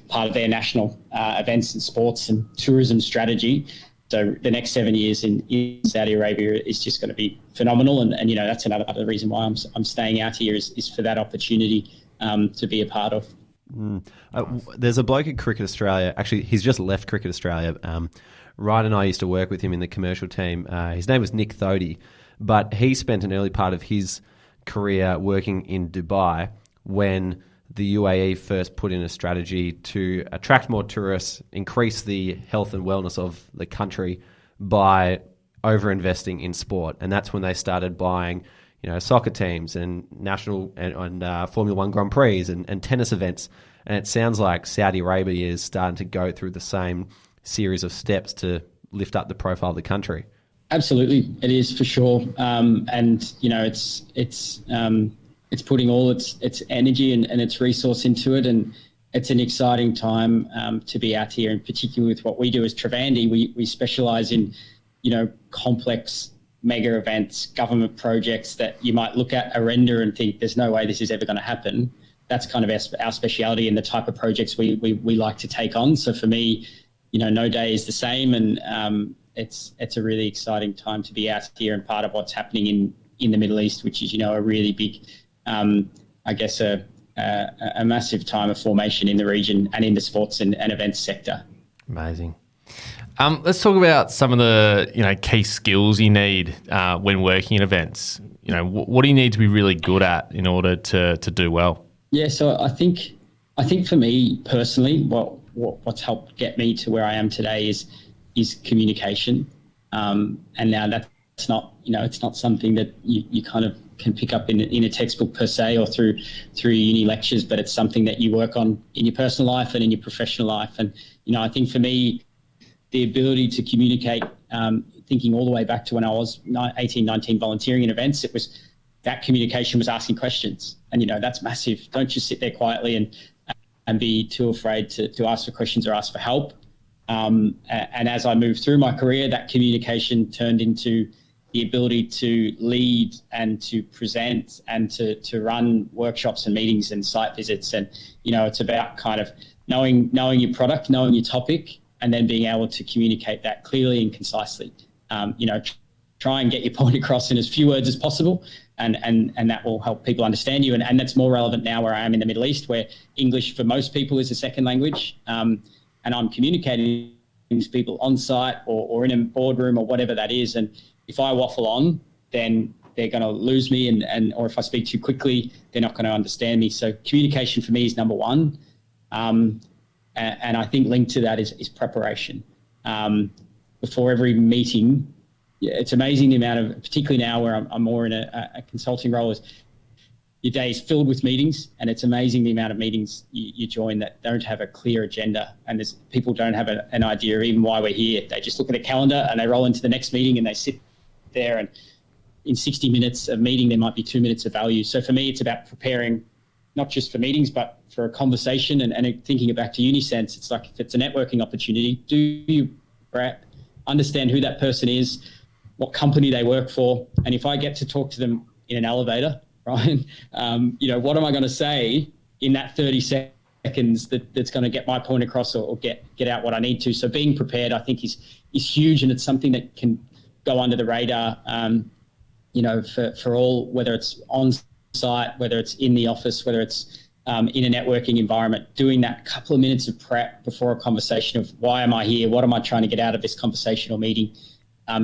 part of their national events and sports and tourism strategy. So the next 7 years in Saudi Arabia is just going to be phenomenal, and that's another reason why I'm staying out here is for that opportunity to be a part of. There's a bloke at Cricket Australia. Actually, he's just left Cricket Australia. Ryan and I used to work with him in the commercial team. His name was Nick Thody, but he spent an early part of his career working in Dubai when the UAE first put in a strategy to attract more tourists, increase the health and wellness of the country by over-investing in sport. And that's when they started buying soccer teams and national and Formula One Grand Prix and tennis events. And it sounds like Saudi Arabia is starting to go through the same series of steps to lift up the profile of the country. Absolutely, it is for sure. And it's putting all its energy and its resource into it, and it's an exciting time to be out here, and particularly with what we do as Trivandi. We specialise in complex mega events, government projects that you might look at a render and think there's no way this is ever going to happen. That's kind of our speciality and the type of projects we like to take on. So for me, no day is the same, and it's a really exciting time to be out here and part of what's happening in the Middle East, which is a really big, I guess a massive time of formation in the region and in the sports and events sector. Amazing. Let's talk about some of the key skills you need when working in events. What do you need to be really good at in order to do well? Yeah, so I think for me personally, what's helped get me to where I am today is communication. And now that's not it's not something that you kind of can pick up in a textbook per se or through uni lectures, but it's something that you work on in your personal life and in your professional life. And I think for me, the ability to communicate, thinking all the way back to when I was 18, 19 volunteering in events, it was that communication was asking questions. And, that's massive. Don't just sit there quietly and be too afraid to ask for questions or ask for help. And as I moved through my career, that communication turned into the ability to lead and to present and to run workshops and meetings and site visits. And, it's about kind of knowing your product, knowing your topic, and then being able to communicate that clearly and concisely. Try and get your point across in as few words as possible, and that will help people understand you. And that's more relevant now where I am in the Middle East, where English for most people is a second language. And I'm communicating to people on site or in a boardroom or whatever that is. And if I waffle on, then they're going to lose me, or if I speak too quickly, they're not going to understand me. So communication for me is number one. And I think linked to that is preparation. Before every meeting, it's amazing the amount of, particularly now where I'm more in a consulting role, is your day is filled with meetings, and it's amazing the amount of meetings you join that don't have a clear agenda, and people don't have an idea of even why we're here. They just look at a calendar and they roll into the next meeting and they sit there, and in 60 minutes of meeting, there might be 2 minutes of value. So for me, it's about preparing not just for meetings, but for a conversation and thinking it back to uni sense. It's like, if it's a networking opportunity, do you prep, understand who that person is, what company they work for. And if I get to talk to them in an elevator, right, what am I going to say in that 30 seconds that's going to get my point across or get out what I need to? So being prepared, I think, is huge, and it's something that can go under the radar, for all, whether it's on site, whether it's in the office, whether it's in a networking environment. Doing that couple of minutes of prep before a conversation of why am I here, what am I trying to get out of this conversation or meeting,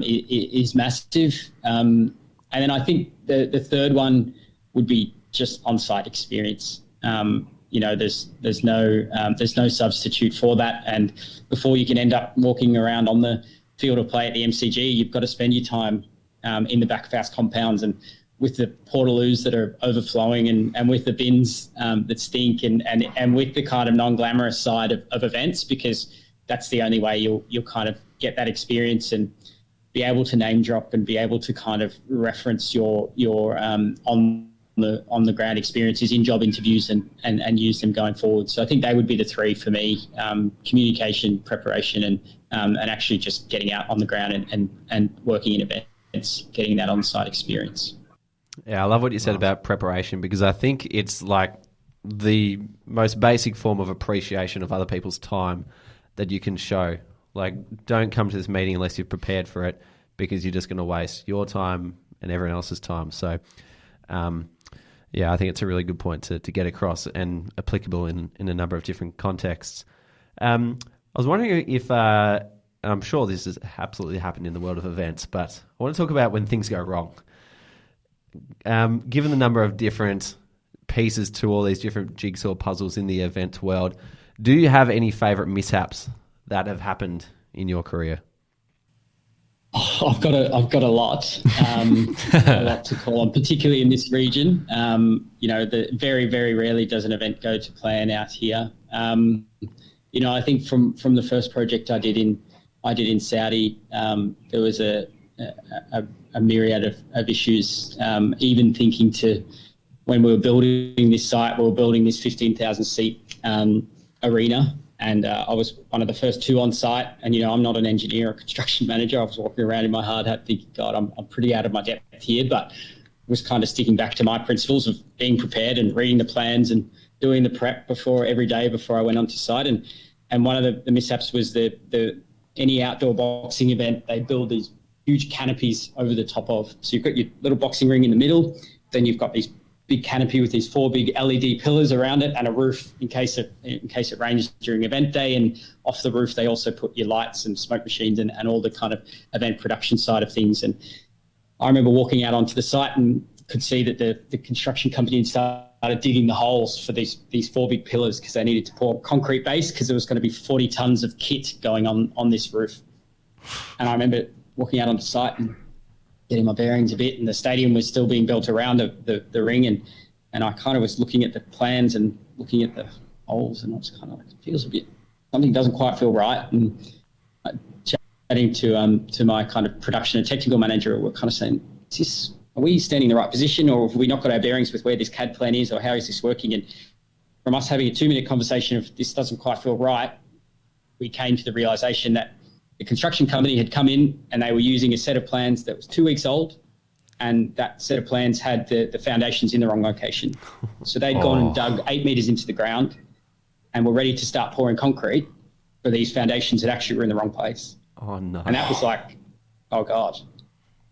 is massive. And then I think the third one would be just on-site experience. There's no substitute for that. And before you can end up walking around on the field of play at the MCG, you've got to spend your time in the back of house compounds and with the portaloos that are overflowing and with the bins that stink and with the kind of non-glamorous side of events, because that's the only way you'll kind of get that experience and be able to name drop and be able to kind of reference your on the ground experiences in job interviews and use them going forward. So I think they would be the three for me: communication, preparation, and actually just getting out on the ground and working in events, getting that on-site experience. Yeah, I love what you said about preparation, because I think it's like the most basic form of appreciation of other people's time that you can show. Like, don't come to this meeting unless you've prepared for it, because you're just going to waste your time and everyone else's time. So, yeah, I think it's a really good point to get across, and applicable in a number of different contexts. I was wondering if, I'm sure this has absolutely happened in the world of events, but I want to talk about when things go wrong. Given the number of different pieces to all these different jigsaw puzzles in the event world, do you have any favourite mishaps that have happened in your career? Oh, I've got a lot, a lot to call on, particularly in this region. The very, very rarely does an event go to plan out here. I think from the first project I did in Saudi, there was a myriad of issues. Even thinking to when we were building this site, we were building this 15,000 seat arena. And I was one of the first 2 on site. And, I'm not an engineer or construction manager. I was walking around in my hard hat thinking, God, I'm pretty out of my depth here. But was kind of sticking back to my principles of being prepared and reading the plans and doing the prep every day before I went onto site. And one of the mishaps was any outdoor boxing event, they build these huge canopies over the top of. So you've got your little boxing ring in the middle, then you've got these big canopy with these 4 big LED pillars around it and a roof in case it rains during event day. And off the roof, they also put your lights and smoke machines and all the kind of event production side of things. And I remember walking out onto the site and could see that the construction company started digging the holes for these 4 big pillars because they needed to pour concrete base because there was going to be 40 tons of kit going on this roof. And I remember walking out onto site and getting my bearings a bit, and the stadium was still being built around the ring, and I kind of was looking at the plans and looking at the holes, and I was kind of like, it feels a bit, something doesn't quite feel right. And chatting to my kind of production and technical manager, we're kind of saying, are we standing in the right position, or have we not got our bearings with where this CAD plan is, or how is this working? And from us having a 2-minute conversation of this doesn't quite feel right, we came to the realization that the construction company had come in and they were using a set of plans that was 2 weeks old, and that set of plans had the foundations in the wrong location. So they'd gone and dug 8 meters into the ground and were ready to start pouring concrete, but these foundations that actually were in the wrong place. Oh, no. And that was like, oh, God.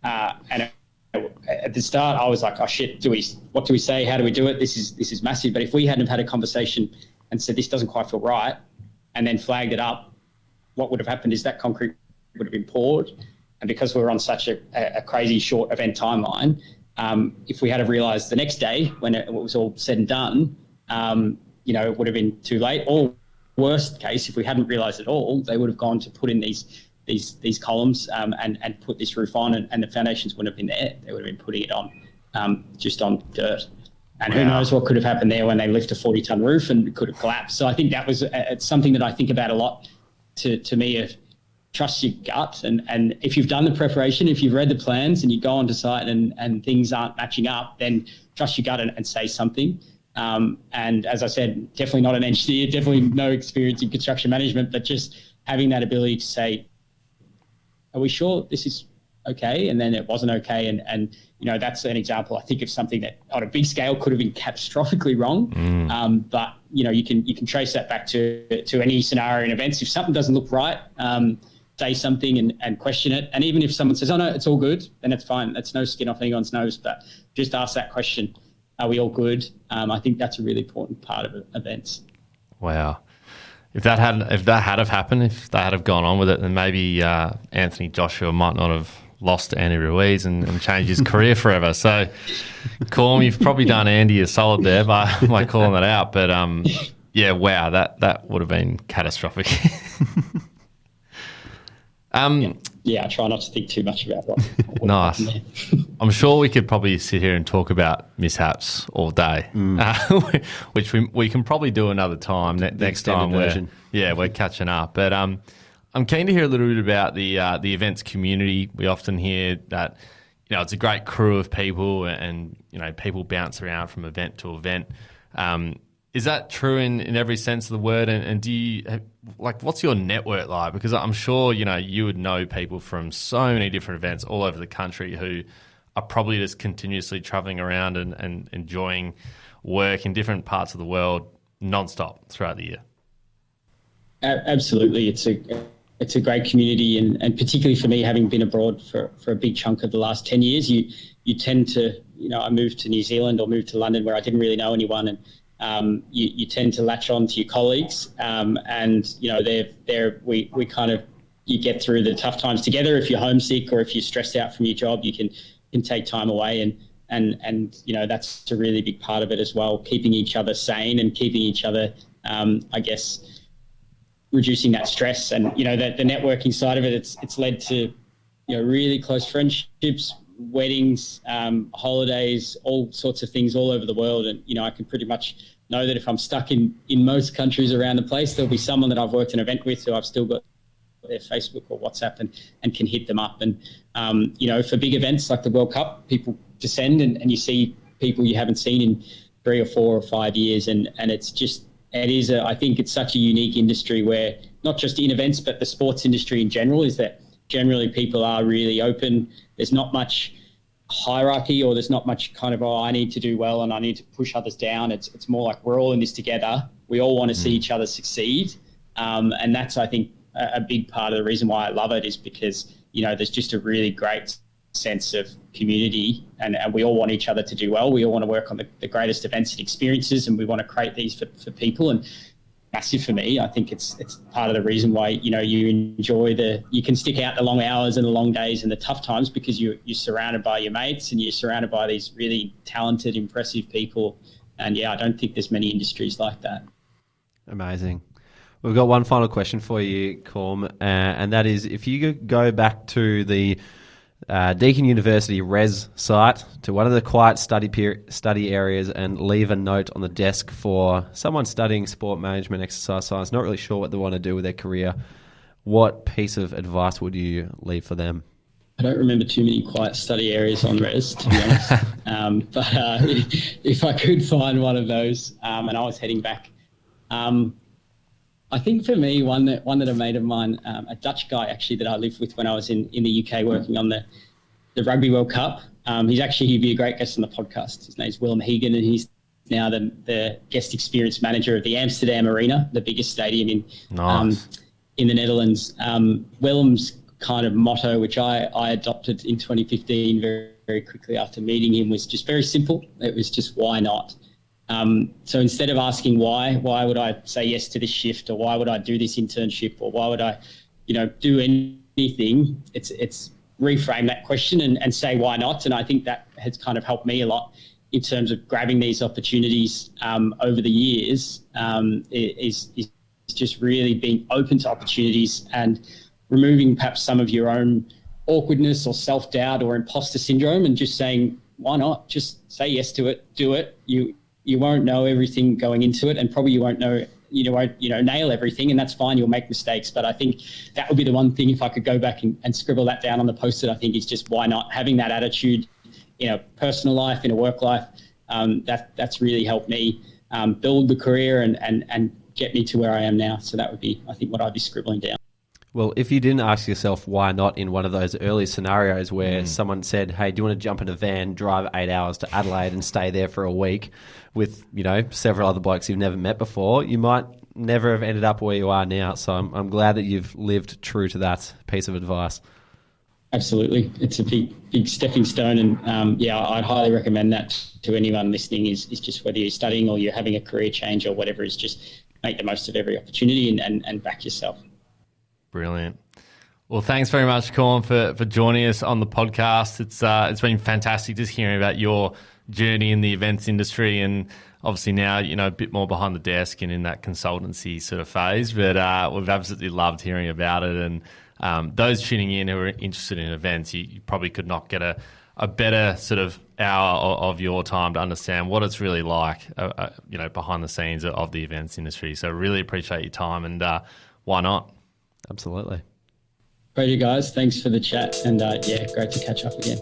And at the start, I was like, oh, shit, what do we say? How do we do it? This is massive. But if we hadn't have had a conversation and said, this doesn't quite feel right, and then flagged it up, what would have happened is that concrete would have been poured. And because we were on such a crazy short event timeline, if we had have realised the next day when it was all said and done, it would have been too late. Or worst case, if we hadn't realised at all, they would have gone to put in these columns and put this roof on, and the foundations wouldn't have been there. They would have been putting it on just on dirt. And who knows what could have happened there when they lift a 40-ton roof and it could have collapsed. So I think that was it's something that I think about a lot to me of trust your gut. And if you've done the preparation, if you've read the plans and you go onto site and things aren't matching up, then trust your gut and say something. And as I said, definitely not an engineer, definitely no experience in construction management, but just having that ability to say, are we sure this is okay? And then it wasn't okay. And that's an example, I think, of something that on a big scale could have been catastrophically wrong. But, you can trace that back to any scenario in events. If something doesn't look right, say something and question it. And even if someone says, oh, no, it's all good, then it's fine. That's no skin off anyone's nose. But just ask that question, are we all good? I think that's a really important part of events. Wow. If that had have happened, if they had have gone on with it, then maybe Anthony Joshua might not have lost to Andy Ruiz and changed his career forever. So, Corm, you've probably done Andy a solid there by calling that out. But yeah, wow, that would have been catastrophic. Yeah, I try not to think too much about what nice. I'm sure we could probably sit here and talk about mishaps all day, which we can probably do another time next time. We're catching up. But I'm keen to hear a little bit about the events community. We often hear that it's a great crew of people, and people bounce around from event to event. Is that true in every sense of the word? And do you what's your network like? Because I'm sure you would know people from so many different events all over the country who are probably just continuously traveling around and enjoying work in different parts of the world nonstop throughout the year. Absolutely, it's a great community, and particularly for me, having been abroad for a big chunk of the last 10 years, you tend to I moved to New Zealand or moved to London where I didn't really know anyone, and you tend to latch on to your colleagues, and we kind of, you get through the tough times together. If you're homesick or if you're stressed out from your job, you can take time away, and that's a really big part of it as well. Keeping each other sane and keeping each other, I guess, reducing that stress, and the networking side of it. It's led to really close friendships, weddings, holidays, all sorts of things all over the world. And, I can pretty much know that if I'm stuck in most countries around the place, there'll be someone that I've worked an event with who I've still got their Facebook or WhatsApp and can hit them up. And, for big events like the World Cup, people descend and you see people you haven't seen in 3 or 4 or 5 years. And it's just I think it's such a unique industry where not just in events, but the sports industry in general is that generally people are really open. There's not much hierarchy, or there's not much kind of, I need to do well and I need to push others down. It's more like we're all in this together. We all want to see each other succeed. And that's, I think, a big part of the reason why I love it is because, there's just a really great sense of community and we all want each other to do well. We all want to work on the greatest events and experiences, and we want to create these for people. And massive for me. I think it's part of the reason why, you enjoy you can stick out the long hours and the long days and the tough times, because you're surrounded by your mates and you're surrounded by these really talented, impressive people. And I don't think there's many industries like that. Amazing. We've got one final question for you, Corm, and that is, if you could go back to the Deakin University res site, to one of the quiet study areas, and leave a note on the desk for someone studying sport management, exercise science, not really sure what they want to do with their career, what piece of advice would you leave for them? I don't remember too many quiet study areas on res, to be honest. But if I could find one of those, and I was heading back, I think for me, one that a mate of mine, a Dutch guy actually that I lived with when I was in the UK working on the Rugby World Cup. He'd be a great guest on the podcast. His name's Willem Hegan, and he's now the guest experience manager of the Amsterdam Arena, the biggest stadium in the Netherlands. Willem's kind of motto, which I adopted in 2015 very, very quickly after meeting him, was just very simple. It was just, why not? So instead of asking why would I say yes to this shift, or why would I do this internship, or why would I, do anything, it's reframe that question and say why not. And I think that has kind of helped me a lot in terms of grabbing these opportunities over the years, is just really being open to opportunities and removing perhaps some of your own awkwardness or self-doubt or imposter syndrome, and just saying, why not? Just say yes to it, do it. You won't know everything going into it, and probably you won't nail everything, and that's fine. You'll make mistakes. But I think that would be the one thing, if I could go back and scribble that down on the post-it, I think is just, why not? Having that attitude in a personal life, in a work life, that's really helped me build the career and get me to where I am now. So that would be, I think, what I'd be scribbling down. Well, if you didn't ask yourself why not in one of those early scenarios where someone said, hey, do you want to jump in a van, drive 8 hours to Adelaide and stay there for a week with, several other blokes you've never met before, you might never have ended up where you are now. So I'm glad that you've lived true to that piece of advice. Absolutely. It's a big stepping stone. And I'd highly recommend that to anyone listening, is just whether you're studying or you're having a career change or whatever, is just make the most of every opportunity and back yourself. Brilliant. Well, thanks very much, Corm, for joining us on the podcast. It's been fantastic just hearing about your journey in the events industry, and obviously now, a bit more behind the desk and in that consultancy sort of phase. But we've absolutely loved hearing about it. And those tuning in who are interested in events, you probably could not get a better sort of hour of your time to understand what it's really like, behind the scenes of the events industry. So really appreciate your time, and why not? Absolutely. Great, guys. Thanks for the chat. And great to catch up again.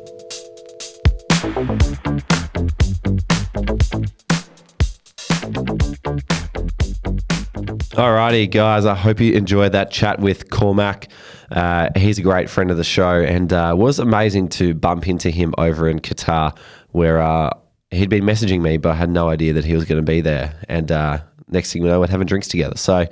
Alrighty, guys. I hope you enjoyed that chat with Cormac. He's a great friend of the show, and it was amazing to bump into him over in Qatar, where he'd been messaging me, but I had no idea that he was going to be there. And next thing we know, we're having drinks together. So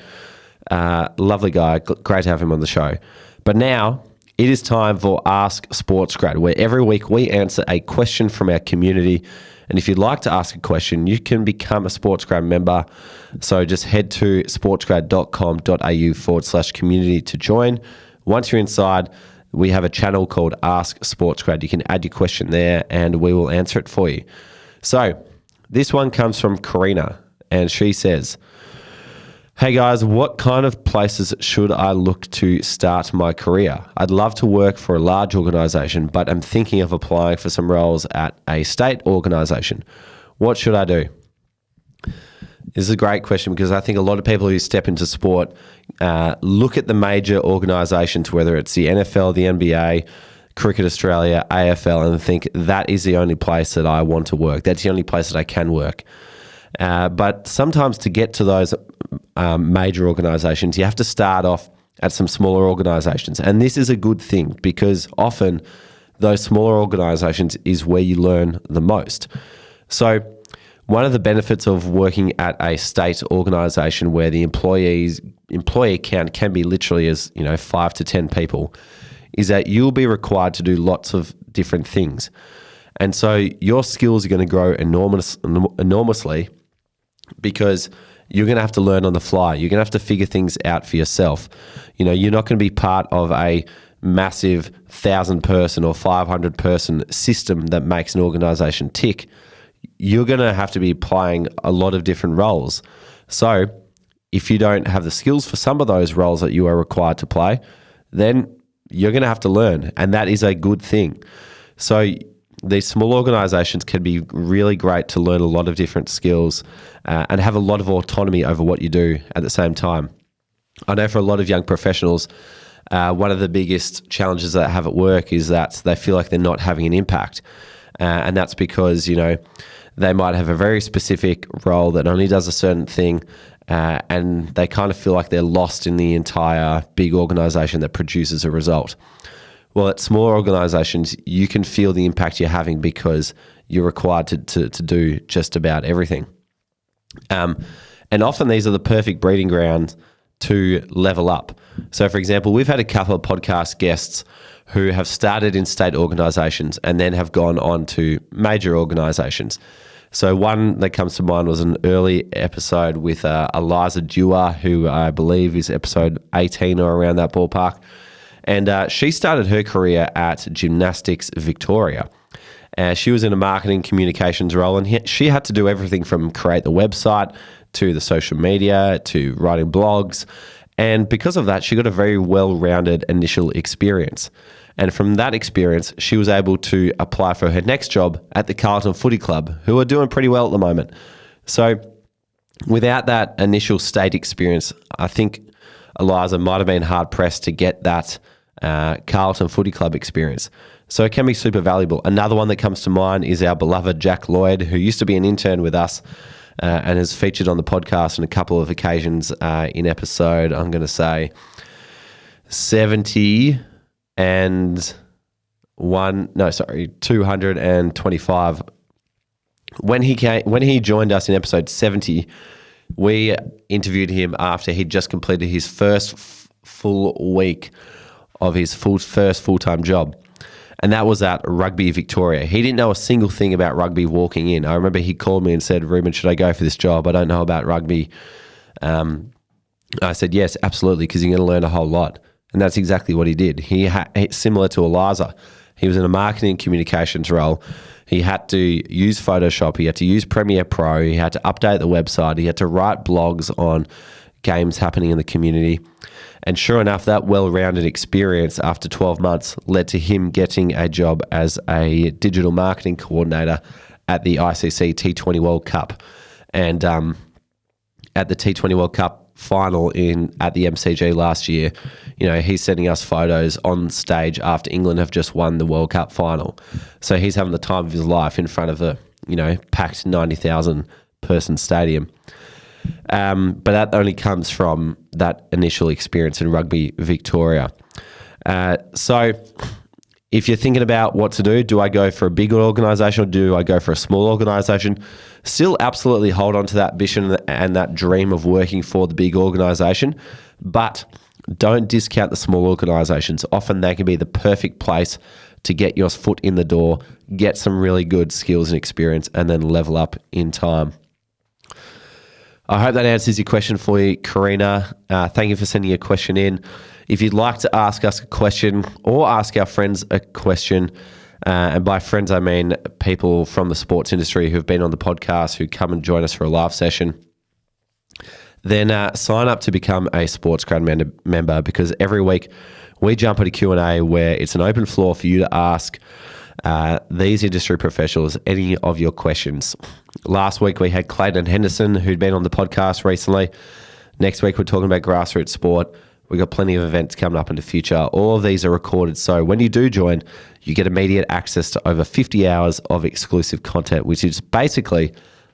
lovely guy. Great to have him on the show. But now it is time for Ask SportsGrad, where every week we answer a question from our community. And if you'd like to ask a question, you can become a SportsGrad member. So just head to sportsgrad.com.au/community to join. Once you're inside, we have a channel called Ask SportsGrad. You can add your question there and we will answer it for you. So this one comes from Karina, and she says, hey guys, what kind of places should I look to start my career? I'd love to work for a large organisation, but I'm thinking of applying for some roles at a state organisation. What should I do? This is a great question, because I think a lot of people who step into sport look at the major organisations, whether it's the NFL, the NBA, Cricket Australia, AFL, and think that is the only place that I want to work. That's the only place that I can work. But sometimes to get to those major organisations. You have to start off at some smaller organisations. And this is a good thing because often those smaller organisations is where you learn the most. So one of the benefits of working at a state organisation where the employee count can be literally as 5 to 10 people is that you'll be required to do lots of different things. And so your skills are going to grow enormously because you're going to have to learn on the fly. You're going to have to figure things out for yourself. You're not going to be part of a massive 1,000-person or 500-person system that makes an organisation tick. You're going to have to be playing a lot of different roles. So if you don't have the skills for some of those roles that you are required to play, then you're going to have to learn, and that is a good thing. So these small organisations can be really great to learn a lot of different skills and have a lot of autonomy over what you do at the same time. I know for a lot of young professionals, one of the biggest challenges that they have at work is that they feel like they're not having an impact. And that's because, they might have a very specific role that only does a certain thing, and they kind of feel like they're lost in the entire big organisation that produces a result. Well, at smaller organisations, you can feel the impact you're having because you're required to do just about everything. And often these are the perfect breeding grounds to level up. So, for example, we've had a couple of podcast guests who have started in state organisations and then have gone on to major organisations. So one that comes to mind was an early episode with Eliza Dewar, who I believe is episode 18 or around that ballpark. And she started her career at Gymnastics Victoria. She was in a marketing communications role, and she had to do everything from create the website to the social media to writing blogs. And because of that, she got a very well-rounded initial experience. And from that experience, she was able to apply for her next job at the Carlton Footy Club, who are doing pretty well at the moment. So without that initial state experience, I think Eliza might have been hard-pressed to get that Carlton Footy Club experience. So it can be super valuable. Another one that comes to mind is our beloved Jack Lloyd, who used to be an intern with us and has featured on the podcast on a couple of occasions in episode, I'm going to say, 225. When he joined us in episode 70, we interviewed him after he'd just completed his first full week of his first full-time job. And that was at Rugby Victoria. He didn't know a single thing about rugby walking in. I remember he called me and said, "Ruben, should I go for this job? I don't know about rugby." I said, "Yes, absolutely, because you're going to learn a whole lot." And that's exactly what he did. Similar to Eliza, he was in a marketing communications role. He had to use Photoshop. He had to use Premiere Pro. He had to update the website. He had to write blogs on games happening in the community. And sure enough, that well-rounded experience after 12 months led to him getting a job as a digital marketing coordinator at the ICC T20 World Cup. And at the T20 World Cup final at the MCG last year, he's sending us photos on stage after England have just won the World Cup final. So he's having the time of his life in front of a, packed 90,000 person stadium. But that only comes from that initial experience in Rugby Victoria. So if you're thinking about what to do I go for a bigger organisation or do I go for a small organisation? Still absolutely hold on to that vision and that dream of working for the big organisation, but don't discount the small organisations. Often they can be the perfect place to get your foot in the door, get some really good skills and experience, and then level up in time. I hope that answers your question for you, Karina. Thank you for sending your question in. If you'd like to ask us a question or ask our friends a question, and by friends I mean people from the sports industry who've been on the podcast who come and join us for a live session, then sign up to become a SportsGrad member, because every week we jump at a Q&A where it's an open floor for you to ask these industry professionals any of your questions. Last week we had Clayton Henderson, who'd been on the podcast recently. Next week we're talking about grassroots sport. We've got plenty of events coming up in the future. All of these are recorded, so when you do join, you get immediate access to over 50 hours of exclusive content, which is basically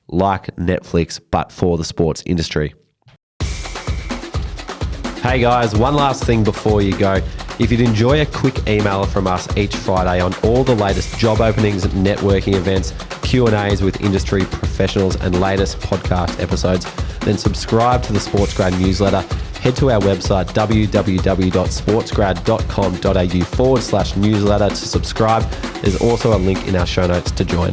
like Netflix, but for the sports industry. Hey guys, one last thing before you go. If you'd enjoy a quick email from us each Friday on all the latest job openings, networking events, Q&As with industry professionals and latest podcast episodes, then subscribe to the SportsGrad newsletter. Head to our website www.sportsgrad.com.au/newsletter to subscribe. There's also a link in our show notes to join.